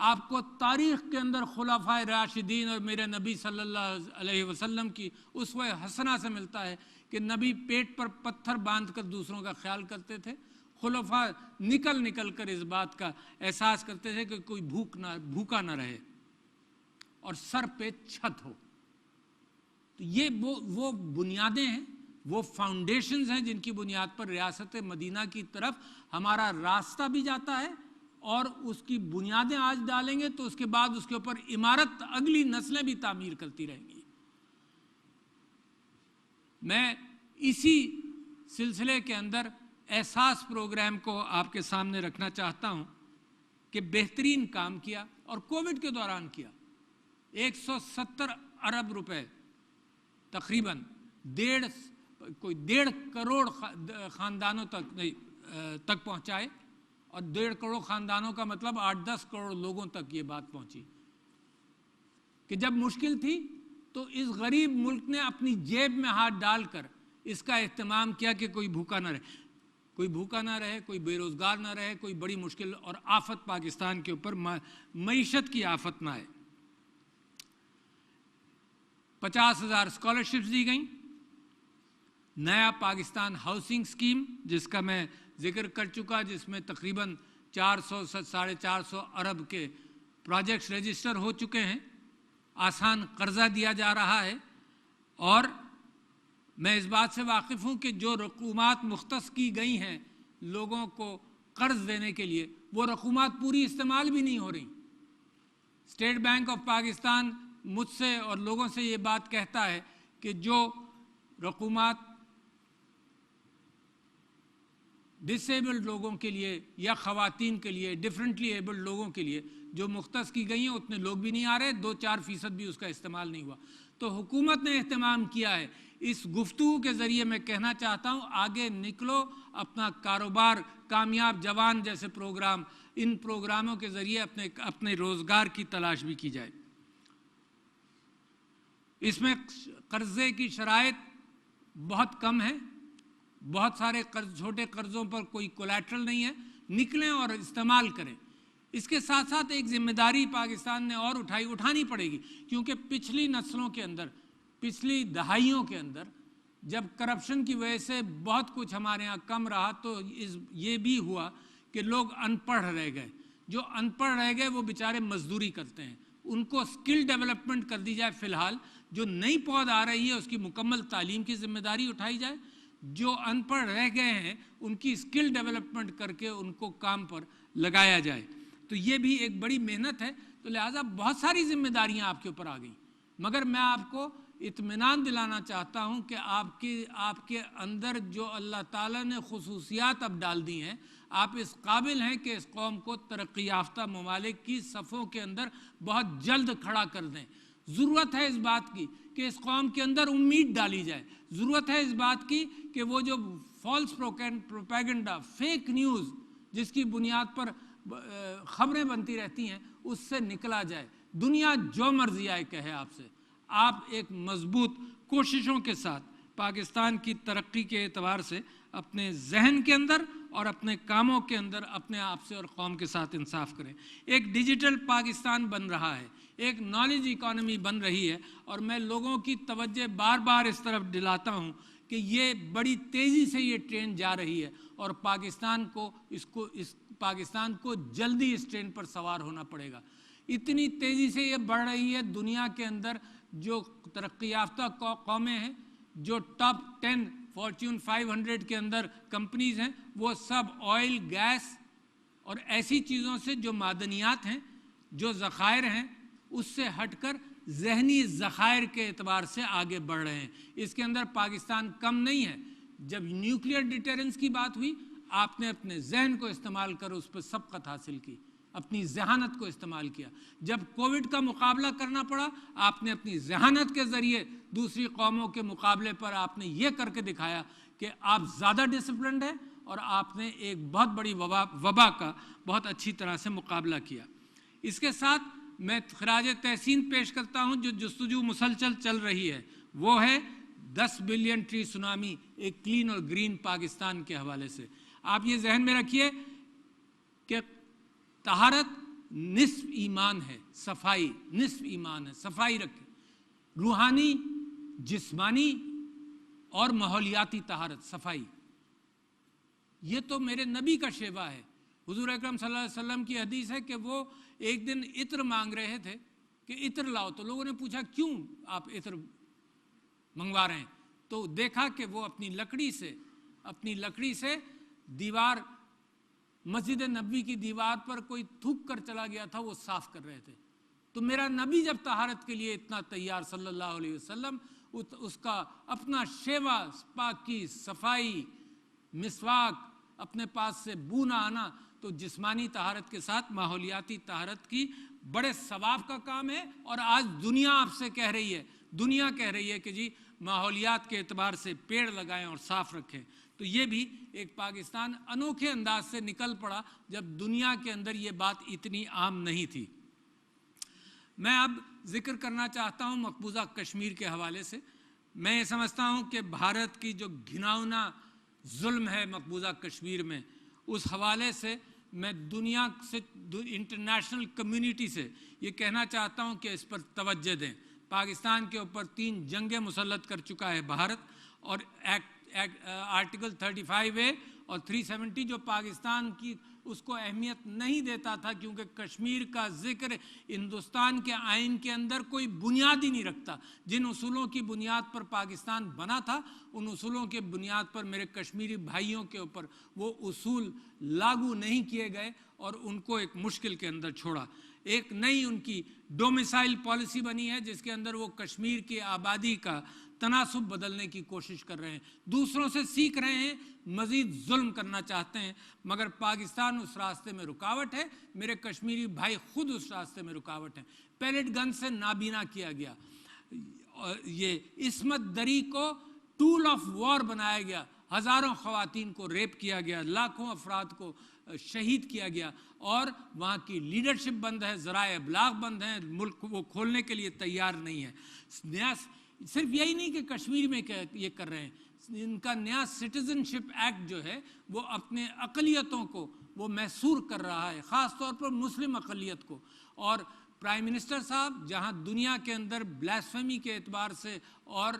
E: آپ کو تاریخ کے اندر خلفائے راشدین اور میرے نبی صلی اللہ علیہ وسلم کی اسوہ حسنہ سے ملتا ہے کہ نبی پیٹ پر پتھر باندھ کر دوسروں کا خیال کرتے تھے۔ خلفاء نکل کر اس بات کا احساس کرتے تھے کہ کوئی بھوکا نہ رہے اور سر پہ چھت ہو۔ تو یہ وہ بنیادیں ہیں، وہ فاؤنڈیشنز ہیں جن کی بنیاد پر ریاست مدینہ کی طرف ہمارا راستہ بھی جاتا ہے، اور اس کی بنیادیں آج ڈالیں گے تو اس کے بعد اس کے اوپر عمارت اگلی نسلیں بھی تعمیر کرتی رہیں گی۔ میں اسی سلسلے کے اندر احساس پروگرام کو آپ کے سامنے رکھنا چاہتا ہوں کہ بہترین کام کیا، اور کووڈ کے دوران کیا۔ 170 ارب روپے تقریباً 1.5 کروڑ خاندانوں تک پہنچائے، اور 1.5 کروڑ خاندانوں کا مطلب 8-10 کروڑ لوگوں تک یہ بات پہنچی کہ جب مشکل تھی تو اس غریب ملک نے اپنی جیب میں ہاتھ ڈال کر اس کا اہتمام کیا کہ کوئی بھوکا نہ رہے، کوئی بھوکا نہ رہے، کوئی بے روزگار نہ رہے، کوئی بڑی مشکل اور آفت پاکستان کے اوپر معیشت کی آفت نہ آئے۔ 50,000 اسکالرشپس دی گئیں۔ نیا پاکستان ہاؤسنگ اسکیم جس کا میں ذکر کر چکا، جس میں تقریباً 400-450 ارب کے پروجیکٹس رجسٹر ہو چکے ہیں، آسان قرضہ دیا جا رہا ہے، اور میں اس بات سے واقف ہوں کہ جو رقومات مختص کی گئی ہیں لوگوں کو قرض دینے کے لیے، وہ رقومات پوری استعمال بھی نہیں ہو رہی۔ اسٹیٹ بینک آف پاکستان مجھ سے اور لوگوں سے یہ بات کہتا ہے کہ جو رقومات ڈسیبلڈ لوگوں کے لیے یا خواتین کے لیے، ڈفرینٹلی ایبلڈ لوگوں کے لیے جو مختص کی گئی ہیں، اتنے لوگ بھی نہیں آ رہے، 2-4% بھی اس کا استعمال نہیں ہوا۔ تو حکومت نے اہتمام کیا ہے۔ اس گفتگو کے ذریعے میں کہنا چاہتا ہوں آگے نکلو، اپنا کاروبار، کامیاب جوان جیسے پروگرام، ان پروگراموں کے ذریعے اپنے روزگار کی تلاش بھی کی جائے۔ اس میں قرضے کی شرائط بہت کم ہے، بہت سارے چھوٹے قرضوں پر کوئی کولیٹرل نہیں ہے، نکلیں اور استعمال کریں۔ اس کے ساتھ ساتھ ایک ذمہ داری پاکستان نے اور اٹھانی پڑے گی، کیونکہ پچھلی نسلوں کے اندر، پچھلی دہائیوں کے اندر جب کرپشن کی وجہ سے بہت کچھ ہمارے ہاں کم رہا تو یہ بھی ہوا کہ لوگ ان پڑھ رہ گئے۔ جو ان پڑھ رہ گئے وہ بیچارے مزدوری کرتے ہیں، ان کو سکل ڈیولپمنٹ کر دی جائے۔ فی الحال جو نئی پود آ رہی ہے اس کی مکمل تعلیم کی ذمہ داری اٹھائی جائے، جو ان پڑھ رہ گئے ہیں ان کی سکل ڈیولپمنٹ کر کے ان کو کام پر لگایا جائے۔ تو یہ بھی ایک بڑی محنت ہے، تو لہٰذا بہت ساری ذمہ داریاں آپ کے اوپر آ گئیں، مگر میں آپ کو اطمینان دلانا چاہتا ہوں کہ آپ کے اندر جو اللہ تعالیٰ نے خصوصیات اب ڈال دی ہیں، آپ اس قابل ہیں کہ اس قوم کو ترقی یافتہ ممالک کی صفوں کے اندر بہت جلد کھڑا کر دیں۔ ضرورت ہے اس بات کی کہ اس قوم کے اندر امید ڈالی جائے، ضرورت ہے اس بات کی کہ وہ جو فالس پروپیگنڈا، فیک نیوز جس کی بنیاد پر خبریں بنتی رہتی ہیں، اس سے نکلا جائے۔ دنیا جو مرضی آئے کہے آپ سے، آپ ایک مضبوط کوششوں کے ساتھ پاکستان کی ترقی کے اعتبار سے اپنے ذہن کے اندر اور اپنے کاموں کے اندر اپنے آپ سے اور قوم کے ساتھ انصاف کریں۔ ایک ڈیجیٹل پاکستان بن رہا ہے، ایک نالج اکانومی بن رہی ہے، اور میں لوگوں کی توجہ بار بار اس طرف دلاتا ہوں کہ یہ بڑی تیزی سے یہ ٹرین جا رہی ہے، اور پاکستان کو جلدی اس ٹرین پر سوار ہونا پڑے گا۔ اتنی تیزی سے یہ بڑھ رہی ہے، دنیا کے اندر جو ترقی یافتہ قومیں ہیں، جو ٹاپ 10 فارچون 500 کے اندر کمپنیز ہیں، وہ سب آئل، گیس اور ایسی چیزوں سے جو معدنیات ہیں، جو ذخائر ہیں، اس سے ہٹ کر ذہنی ذخائر کے اعتبار سے آگے بڑھ رہے ہیں۔ اس کے اندر پاکستان کم نہیں ہے۔ جب نیوکلیئر ڈیٹرنس کی بات ہوئی، آپ نے اپنے ذہن کو استعمال کر اس پر سبقت حاصل کی، اپنی ذہانت کو استعمال کیا۔ جب کووڈ کا مقابلہ کرنا پڑا، آپ نے اپنی ذہانت کے ذریعے دوسری قوموں کے مقابلے پر آپ نے یہ کر کے دکھایا کہ آپ زیادہ ڈسپلنڈ ہیں، اور آپ نے ایک بہت بڑی وبا کا بہت اچھی طرح سے مقابلہ کیا۔ اس کے ساتھ میں خراج تحسین پیش کرتا ہوں، جو جستجو مسلسل چل رہی ہے، وہ ہے 10 بلین ٹری سونامی، ایک کلین اور گرین پاکستان کے حوالے سے۔ آپ یہ ذہن میں رکھیے کہ طہارت نصف ایمان ہے، صفائی نصف ایمان ہے، صفائی رکھیں، روحانی، جسمانی اور ماحولیاتی طہارت، صفائی۔ یہ تو میرے نبی کا شیوا ہے۔ حضور اکرم صلی اللہ علیہ وسلم کی حدیث ہے کہ وہ ایک دن عطر مانگ رہے تھے کہ عطر لاؤ، تو لوگوں نے پوچھا کیوں آپ عطر منگوا رہے ہیں؟ تو دیکھا کہ وہ اپنی لکڑی سے دیوار، مسجد نبوی کی دیوار پر کوئی تھوک کر چلا گیا تھا، وہ صاف کر رہے تھے۔ تو میرا نبی جب طہارت کے لیے اتنا تیار صلی اللہ علیہ وسلم، اس کا اپنا شیوا، پاک کی صفائی، مسواک، اپنے پاس سے بو نہ آنا، تو جسمانی طہارت کے ساتھ ماحولیاتی طہارت کی بڑے ثواب کا کام ہے۔ اور آج دنیا آپ سے کہہ رہی ہے کہ جی ماحولیات کے اعتبار سے پیڑ لگائیں اور صاف رکھیں۔ تو یہ بھی ایک پاکستان انوکھے انداز سے نکل پڑا جب دنیا کے اندر یہ بات اتنی عام نہیں تھی۔ میں اب ذکر کرنا چاہتا ہوں مقبوضہ کشمیر کے حوالے سے۔ میں یہ سمجھتا ہوں کہ بھارت کی جو گھناؤنا ظلم ہے مقبوضہ کشمیر میں، اس حوالے سے میں دنیا سے، انٹرنیشنل کمیونٹی سے یہ کہنا چاہتا ہوں کہ اس پر توجہ دیں۔ پاکستان کے اوپر 3 جنگیں مسلط کر چکا ہے بھارت، اور آرٹیکل 35A اور 370 جو پاکستان کی اس کو اہمیت نہیں دیتا تھا، کیونکہ کشمیر کا ذکر ہندوستان کے آئین کے اندر کوئی بنیاد ہی نہیں رکھتا۔ جن اصولوں کی بنیاد پر پاکستان بنا تھا، ان اصولوں کے بنیاد پر میرے کشمیری بھائیوں کے اوپر وہ اصول لاگو نہیں کیے گئے اور ان کو ایک مشکل کے اندر چھوڑا۔ ایک نئی ان کی ڈومیسائل پالیسی بنی ہے جس کے اندر وہ کشمیر کی آبادی کا تناسب بدلنے کی کوشش کر رہے ہیں، دوسروں سے سیکھ رہے ہیں، مزید ظلم کرنا چاہتے ہیں، مگر پاکستان اس راستے میں رکاوٹ ہے، میرے کشمیری بھائی خود اس راستے میں رکاوٹ ہیں۔ پیلٹ گن سے نابینا کیا گیا، یہ عصمت دری کو ٹول آف وار بنایا گیا، ہزاروں خواتین کو ریپ کیا گیا، لاکھوں افراد کو شہید کیا گیا، اور وہاں کی لیڈرشپ بند ہے، ذرائع ابلاغ بند ہیں، ملک وہ کھولنے کے لیے تیار نہیں ہے۔ صرف یہی نہیں کہ کشمیر میں یہ کر رہے ہیں، ان کا نیا سٹیزن شپ ایکٹ جو ہے وہ اپنے اقلیتوں کو وہ محصور کر رہا ہے، خاص طور پر مسلم اقلیت کو۔ اور پرائم منسٹر صاحب جہاں دنیا کے اندر بلاسفیمی کے اعتبار سے اور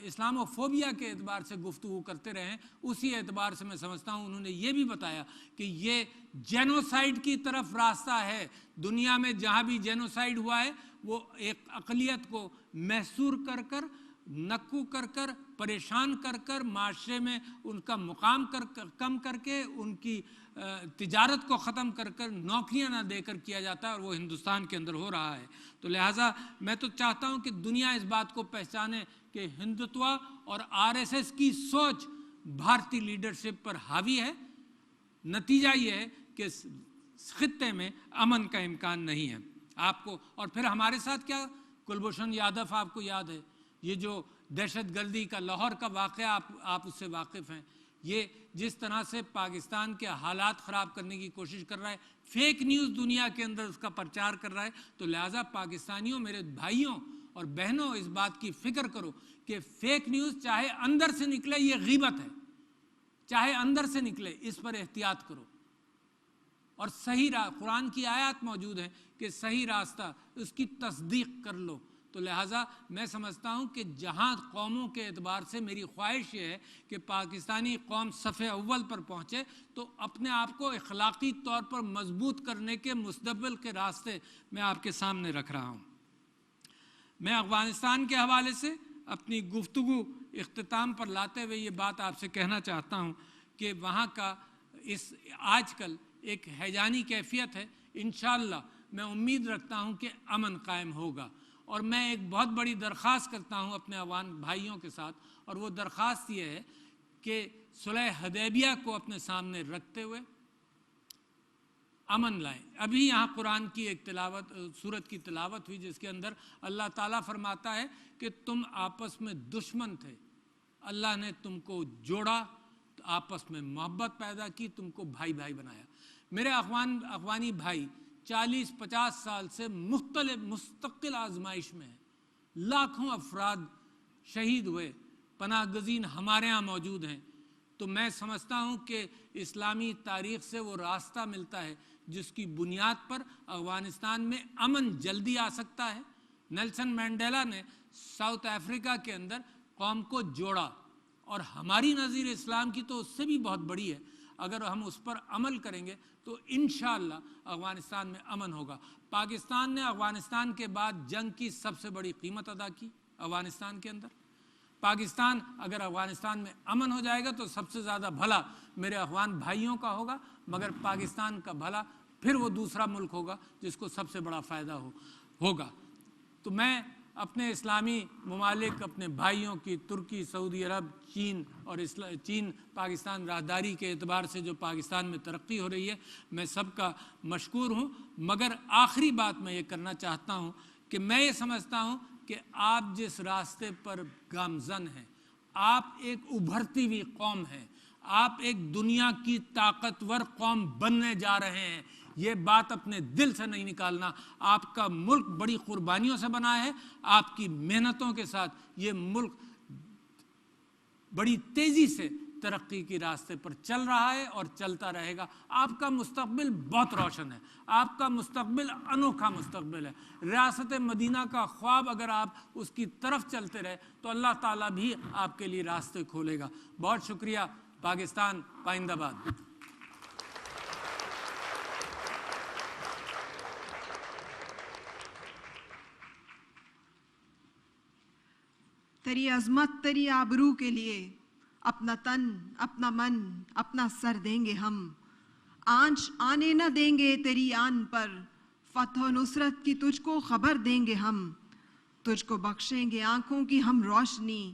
E: اسلامو فوبیا کے اعتبار سے گفتگو کرتے رہے ہیں، اسی اعتبار سے میں سمجھتا ہوں انہوں نے یہ بھی بتایا کہ یہ جینوسائیڈ کی طرف راستہ ہے۔ دنیا میں جہاں بھی جینوسائیڈ ہوا ہے وہ ایک اقلیت کو محصور کر کر، نکو کر کر، پریشان کر کر، معاشرے میں ان کا مقام کم کر کے، ان کی تجارت کو ختم کر کر، نوکریاں نہ دے کر کیا جاتا ہے، اور وہ ہندوستان کے اندر ہو رہا ہے۔ تو لہٰذا میں تو چاہتا ہوں کہ دنیا اس بات کو پہچانے کہ ہندوتوا اور RSS کی سوچ بھارتی لیڈرشپ پر حاوی ہے۔ نتیجہ یہ ہے کہ خطے میں امن کا امکان نہیں ہے۔ آپ کو اور پھر ہمارے ساتھ کیا، کلبھوشن یادو آپ کو یاد ہے، یہ جو دہشت گردی کا لاہور کا واقعہ آپ اس سے واقف ہیں، یہ جس طرح سے پاکستان کے حالات خراب کرنے کی کوشش کر رہا ہے، فیک نیوز دنیا کے اندر اس کا پرچار کر رہا ہے۔ تو لہٰذا پاکستانیوں، میرے بھائیوں اور بہنوں، اس بات کی فکر کرو کہ فیک نیوز چاہے اندر سے نکلے، یہ غیبت ہے، چاہے اندر سے نکلے، اس پر احتیاط کرو۔ اور صحیح قرآن کی آیات موجود ہیں کہ صحیح راستہ، اس کی تصدیق کر لو۔ تو لہٰذا میں سمجھتا ہوں کہ جہاں قوموں کے اعتبار سے میری خواہش یہ ہے کہ پاکستانی قوم صفحے اول پر پہنچے، تو اپنے آپ کو اخلاقی طور پر مضبوط کرنے کے مستقبل کے راستے میں آپ کے سامنے رکھ رہا ہوں۔ میں افغانستان کے حوالے سے اپنی گفتگو اختتام پر لاتے ہوئے یہ بات آپ سے کہنا چاہتا ہوں کہ وہاں کا آج کل ایک ہیجانی کیفیت ہے۔ انشاءاللہ میں امید رکھتا ہوں کہ امن قائم ہوگا، اور میں ایک بہت بڑی درخواست کرتا ہوں اپنے افغان بھائیوں کے ساتھ، اور وہ درخواست یہ ہے کہ صلح حدیبیہ کو اپنے سامنے رکھتے ہوئے امن لائیں۔ ابھی یہاں قرآن کی ایک سورت کی تلاوت ہوئی جس کے اندر اللہ تعالیٰ فرماتا ہے کہ تم آپس میں دشمن تھے، اللہ نے تم کو جوڑا، آپس میں محبت پیدا کی، تم کو بھائی بھائی بنایا۔ میرے افغانی بھائی 40-50 سال سے مستقل آزمائش میں ہیں، لاکھوں افراد شہید ہوئے، پناہ گزین ہمارے ہاں موجود ہیں۔ تو میں سمجھتا ہوں کہ اسلامی تاریخ سے وہ راستہ ملتا ہے جس کی بنیاد پر افغانستان میں امن جلدی آ سکتا ہے۔ نیلسن مینڈیلا نے ساؤتھ افریقہ کے اندر قوم کو جوڑا، اور ہماری نظیر اسلام کی تو اس سے بھی بہت بڑی ہے۔ اگر ہم اس پر عمل کریں گے تو انشاءاللہ افغانستان میں امن ہوگا۔ پاکستان نے افغانستان کے بعد جنگ کی سب سے بڑی قیمت ادا کی افغانستان کے اندر۔ پاکستان اگر افغانستان میں امن ہو جائے گا تو سب سے زیادہ بھلا میرے افغان بھائیوں کا ہوگا، مگر پاکستان کا بھلا پھر وہ دوسرا ملک ہوگا جس کو سب سے بڑا فائدہ ہوگا۔ تو میں اپنے اسلامی ممالک، اپنے بھائیوں کی ترکی، سعودی عرب، چین پاکستان راہداری کے اعتبار سے جو پاکستان میں ترقی ہو رہی ہے، میں سب کا مشکور ہوں۔ مگر آخری بات میں یہ کرنا چاہتا ہوں کہ میں یہ سمجھتا ہوں کہ آپ جس راستے پر گامزن ہیں، آپ ایک ابھرتی ہوئی قوم ہیں، آپ ایک دنیا کی طاقتور قوم بننے جا رہے ہیں۔ یہ بات اپنے دل سے نہیں نکالنا۔ آپ کا ملک بڑی قربانیوں سے بنا ہے، آپ کی محنتوں کے ساتھ یہ ملک بڑی تیزی سے ترقی کی راستے پر چل رہا ہے اور چلتا رہے گا۔ آپ کا مستقبل بہت روشن ہے، آپ کا مستقبل انوکھا مستقبل ہے۔ ریاست مدینہ کا خواب اگر آپ اس کی طرف چلتے رہے تو اللہ تعالیٰ بھی آپ کے لیے راستے کھولے گا۔ بہت شکریہ۔ پاکستان پائندہ باد۔
B: تیری عظمت، تیری آبرو کے لیے اپنا تن، اپنا من، اپنا سر دیں گے ہم۔ آنچ آنے نہ دیں گے تیری آن پر، فتح و نصرت کی تجھ کو خبر دیں گے ہم۔ تجھ کو بخشیں گے آنکھوں کی ہم روشنی،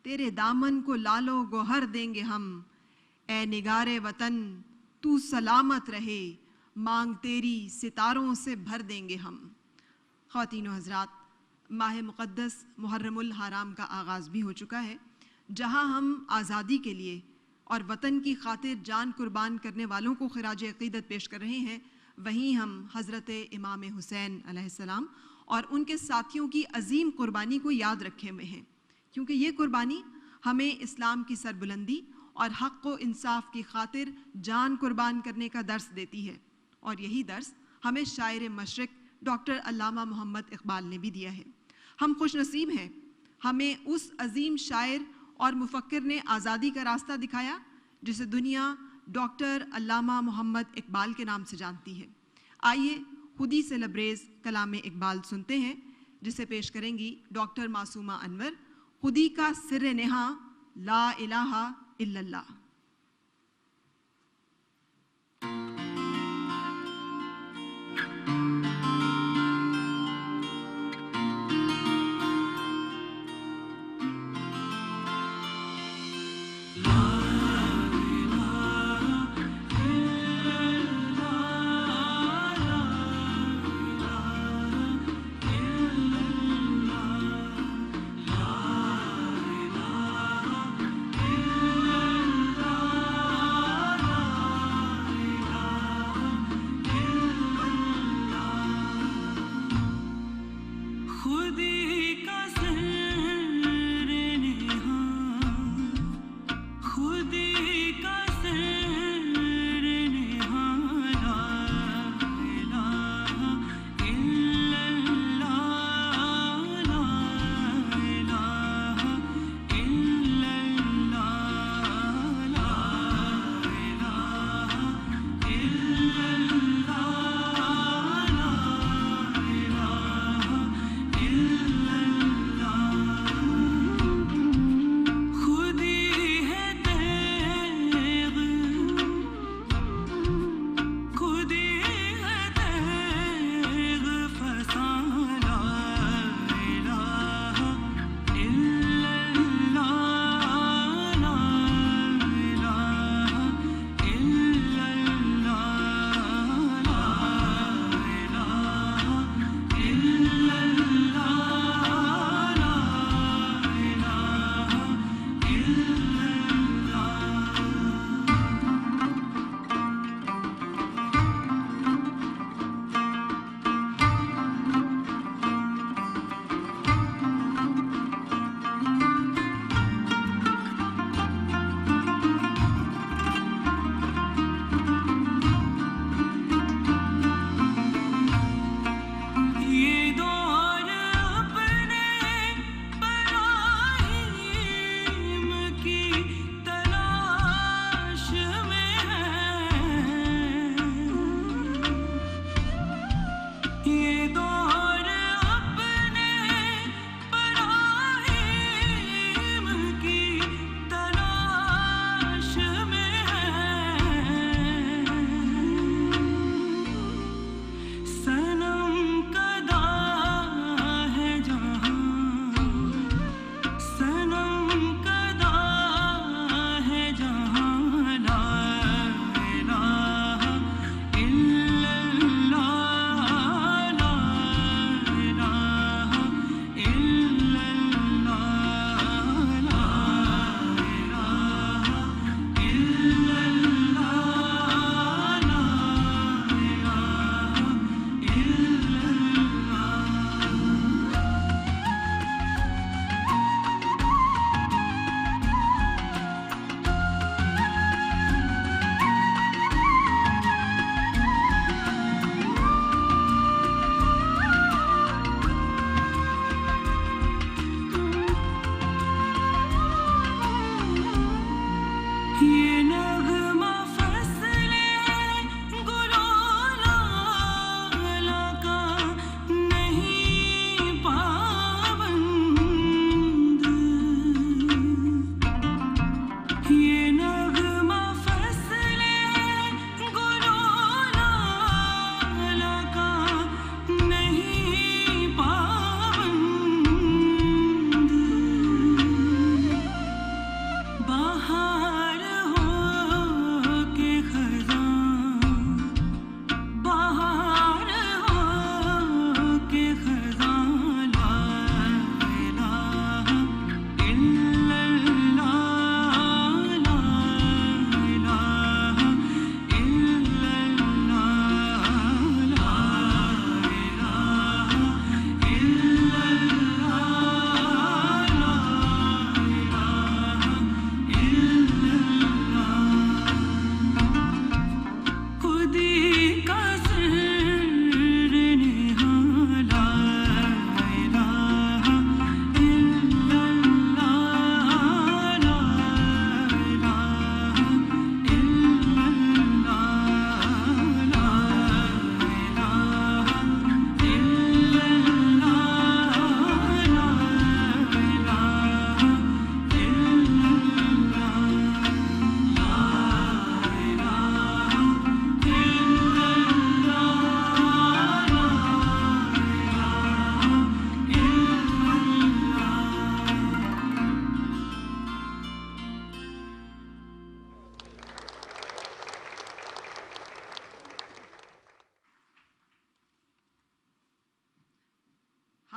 B: تیرے دامن کو لالو گوہر دیں گے ہم۔ اے نگار وطن تو سلامت رہے، مانگ تیری ستاروں سے بھر دیں گے ہم۔ خواتین و حضرات، ماہ مقدس محرم الحرام کا آغاز بھی ہو چکا ہے، جہاں ہم آزادی کے لیے اور وطن کی خاطر جان قربان کرنے والوں کو خراج عقیدت پیش کر رہے ہیں، وہیں ہم حضرت امام حسین علیہ السلام اور ان کے ساتھیوں کی عظیم قربانی کو یاد رکھے ہوئے ہیں، کیونکہ یہ قربانی ہمیں اسلام کی سربلندی اور حق و انصاف کی خاطر جان قربان کرنے کا درس دیتی ہے، اور یہی درس ہمیں شاعر مشرق ڈاکٹر علامہ محمد اقبال نے بھی دیا ہے۔ ہم خوش نصیب ہیں، ہمیں اس عظیم شاعر اور مفکر نے آزادی کا راستہ دکھایا جسے دنیا ڈاکٹر علامہ محمد اقبال کے نام سے جانتی ہے۔ آئیے خودی سے لبریز کلام اقبال سنتے ہیں، جسے پیش کریں گی ڈاکٹر معصومہ انور۔ خودی کا سر نہاں لا الہ الا اللہ۔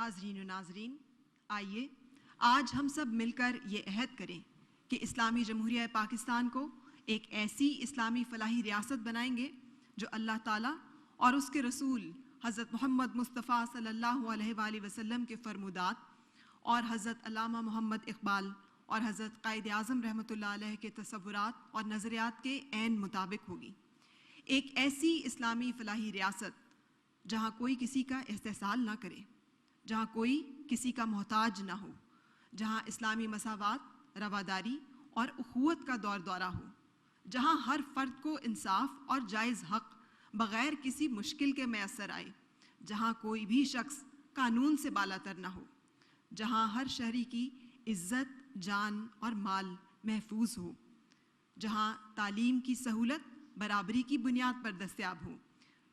B: حاضرین و ناظرین، آئیے آج ہم سب مل کر یہ عہد کریں کہ اسلامی جمہوریہ پاکستان کو ایک ایسی اسلامی فلاحی ریاست بنائیں گے جو اللہ تعالیٰ اور اس کے رسول حضرت محمد مصطفیٰ صلی اللہ علیہ وآلہ وسلم کے فرمودات اور حضرت علامہ محمد اقبال اور حضرت قائد اعظم رحمۃ اللہ علیہ کے تصورات اور نظریات کے عین مطابق ہوگی۔ ایک ایسی اسلامی فلاحی ریاست جہاں کوئی کسی کا استحصال نہ کرے، جہاں کوئی کسی کا محتاج نہ ہو، جہاں اسلامی مساوات، رواداری اور اخوت کا دور دورہ ہو، جہاں ہر فرد کو انصاف اور جائز حق بغیر کسی مشکل کے میسر آئے، جہاں کوئی بھی شخص قانون سے بالاتر نہ ہو، جہاں ہر شہری کی عزت، جان اور مال محفوظ ہو، جہاں تعلیم کی سہولت برابری کی بنیاد پر دستیاب ہو،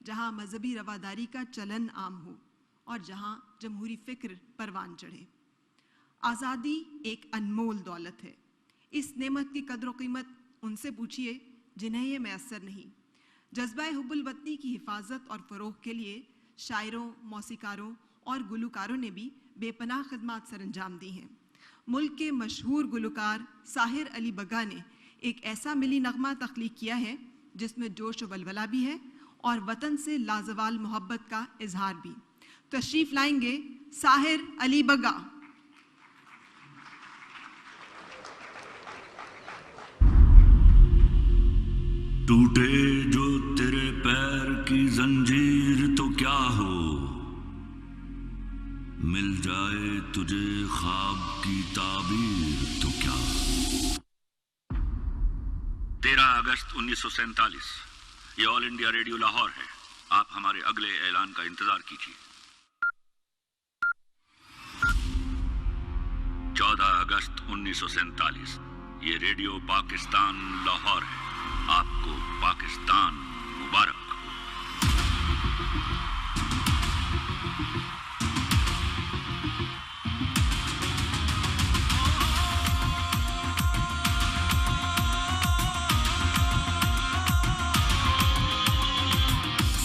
B: جہاں مذہبی رواداری کا چلن عام ہو اور جہاں جمہوری فکر پروان چڑھے۔ آزادی ایک انمول دولت ہے۔ اس نعمت کی قدر و قیمت ان سے پوچھئے جنہیں یہ میسر نہیں۔ جذبہ حب الوطنی کی حفاظت اور فروغ کے لیے شاعروں، موسیقاروں اور گلوکاروں نے بھی بے پناہ خدمات سر انجام دی ہیں۔ ملک کے مشہور گلوکار ساحر علی بگا نے ایک ایسا ملی نغمہ تخلیق کیا ہے جس میں جوش و ولولہ بھی ہے اور وطن سے لازوال محبت کا اظہار بھی۔ تشریف لائیں گے ساحر علی بگا۔
F: ٹوٹے جو تیرے پیر کی زنجیر تو کیا ہو، مل جائے تجھے خواب کی تعبیر تو کیا۔
G: 13 اگست 1947 یہ آل انڈیا ریڈیو لاہور ہے۔ آپ ہمارے اگلے اعلان کا انتظار کیجیے۔ 14 اگست 1947 یہ ریڈیو پاکستان لاہور ہے۔ آپ کو پاکستان مبارک ہو۔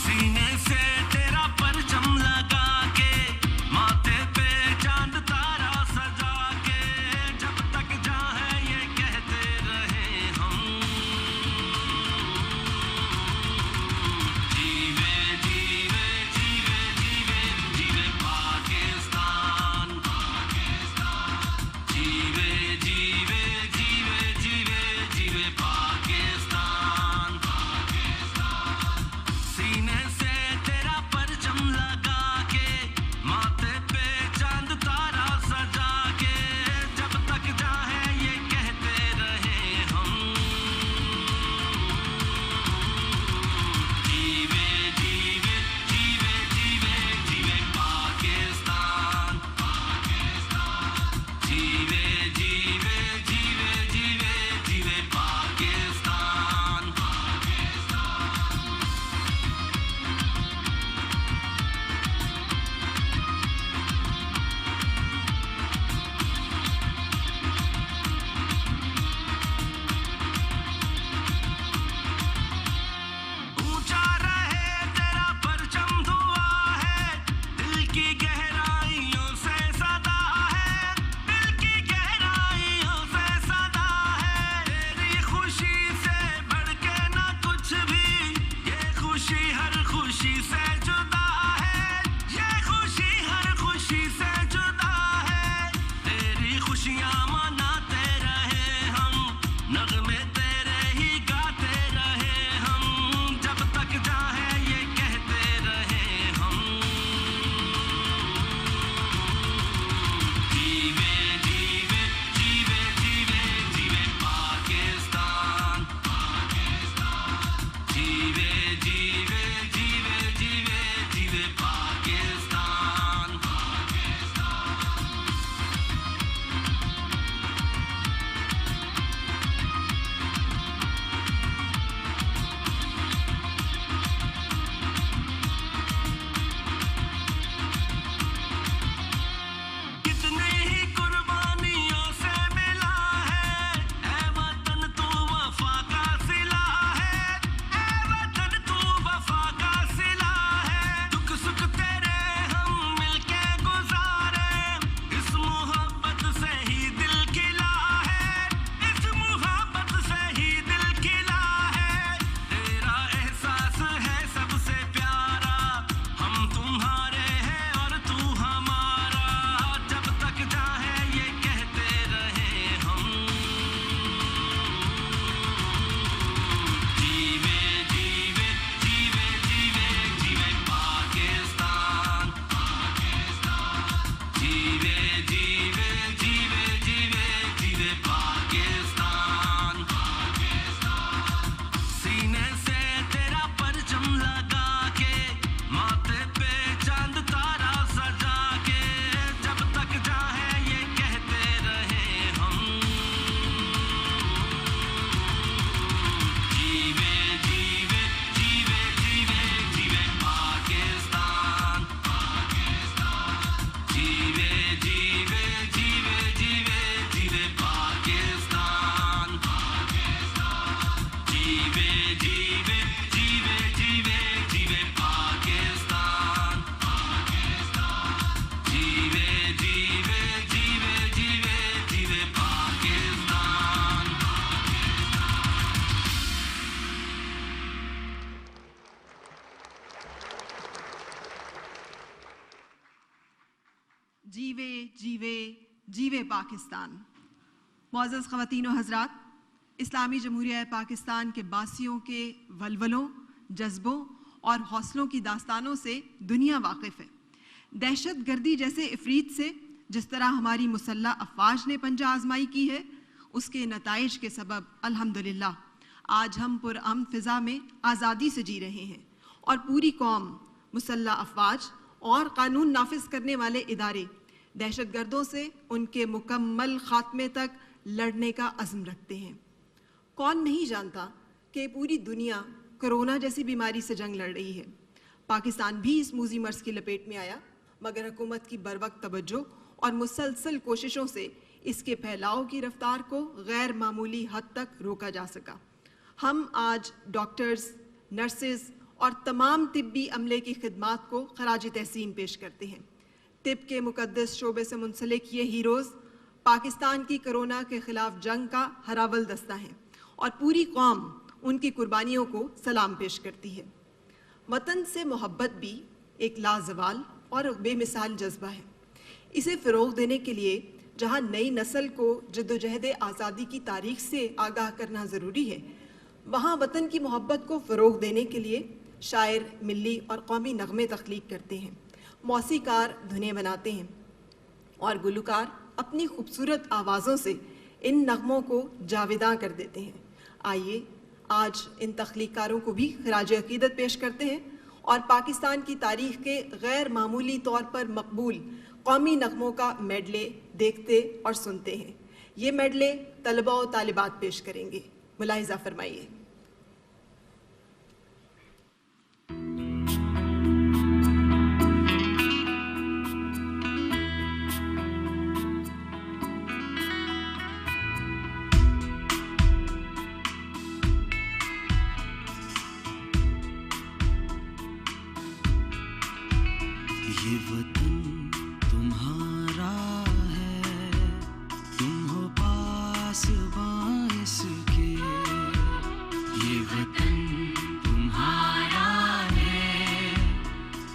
D: سینے سے تیرا پرچم لگا کے، ماتھے پہ چاند تارا سجا کے، جب تک جائیں یہ کہتے رہے ہم، جیوے جیوے جیوے جیوے جیوے پاکستان، جیوے جیوے جیوے جیوے جیوے پاکستان، سینے سے تیرا پرچم لگا کے، ماتھے پہ چاند تارا سجا کے، جب تک جائیں یہ کہتے رہے ہم، جیوے جیوے جیوے جیوے جیوے پاکستان، جیوے جیوے جیوے جیوے جیوے پاکستان۔ اونچا رہے تیرا پرچم دعا ہے، دل کی گہرائیوں سے صدا ہے، دل کی گہرائیوں سے صدا ہے، تیری خوشی سے بڑھ کے نہ کچھ بھی، یہ خوشی ہر خوشی سے جدا ہے، یہ خوشی ہر خوشی سے جدا ہے، تیری خوشیاں مناتے رہے ہم، نغمے تیرے ہی گاتے رہے ہم، جب تک جائیں یہ کہتے رہے ہم، جیوے جیوے جیوے جیوے جیوے پاکستان، جیوے جیوے جیوے جیوے جیوے پاکستان۔
B: پاکستان۔ معزز خواتین و حضرات، اسلامی جمہوریہ پاکستان کے باسیوں کے ولولوں، جذبوں اور حوصلوں کی داستانوں سے دنیا واقف ہے۔ دہشت گردی جیسے عفریت سے جس طرح ہماری مسلح افواج نے پنجہ آزمائی کی ہے، اس کے نتائج کے سبب الحمدللہ آج ہم پرامن فضا میں آزادی سے جی رہے ہیں، اور پوری قوم، مسلح افواج اور قانون نافذ کرنے والے ادارے دہشت گردوں سے ان کے مکمل خاتمے تک لڑنے کا عزم رکھتے ہیں۔ کون نہیں جانتا کہ پوری دنیا کرونا جیسی بیماری سے جنگ لڑ رہی ہے۔ پاکستان بھی اس موذی مرض کی لپیٹ میں آیا، مگر حکومت کی بروقت توجہ اور مسلسل کوششوں سے اس کے پھیلاؤ کی رفتار کو غیر معمولی حد تک روکا جا سکا۔ ہم آج ڈاکٹرز، نرسز اور تمام طبی عملے کی خدمات کو خراج تحسین پیش کرتے ہیں۔ طب کے مقدس شعبے سے منسلک یہ ہیروز پاکستان کی کرونا کے خلاف جنگ کا ہراول دستہ ہیں، اور پوری قوم ان کی قربانیوں کو سلام پیش کرتی ہے۔ وطن سے محبت بھی ایک لازوال اور بے مثال جذبہ ہے۔ اسے فروغ دینے کے لیے جہاں نئی نسل کو جدوجہد آزادی کی تاریخ سے آگاہ کرنا ضروری ہے، وہاں وطن کی محبت کو فروغ دینے کے لیے شاعر ملی اور قومی نغمے تخلیق کرتے ہیں، موسیقار دھنیں بناتے ہیں، اور گلوکار اپنی خوبصورت آوازوں سے ان نغموں کو جاویداں کر دیتے ہیں۔ آئیے آج ان تخلیق کاروں کو بھی خراج عقیدت پیش کرتے ہیں، اور پاکستان کی تاریخ کے غیر معمولی طور پر مقبول قومی نغموں کا میڈلے دیکھتے اور سنتے ہیں۔ یہ میڈلے طلباء و طالبات پیش کریں گے، ملاحظہ فرمائیے۔
D: یہ وطن تمہارا ہے، تم ہو پاس باعث کے، یہ وطن تمہارا ہے،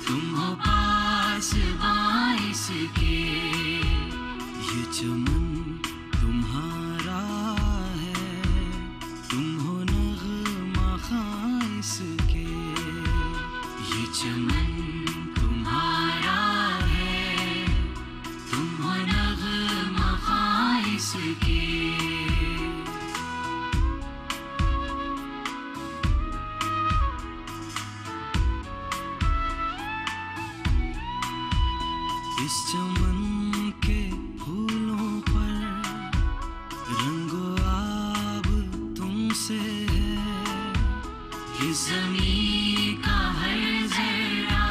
D: تم ہو پاس باعث کے، یہ چمن تمہارا ہے، تم ہو نغمہ خاص کے، یہ چمن اس چمن کے پھولوں پر رنگ و آب تم سے ہے، اس زمین کا ہر ذرہ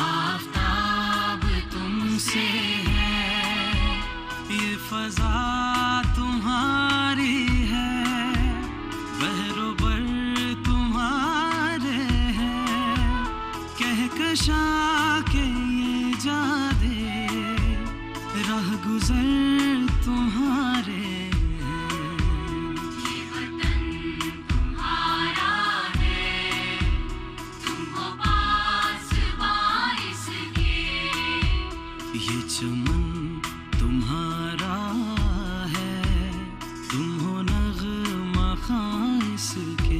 D: آفتاب تم سے ہے، یہ فضا تمہاری ہے، بحر و بر تمہارے ہیں، کہکشاں کے یہ جادے راہ گزر تمہارے ہیں، یہ وطن تمہارا ہے، تم ہو پاس باعث کے، یہ چمن تمہارا ہے، تم ہو نغمہ خاص کے۔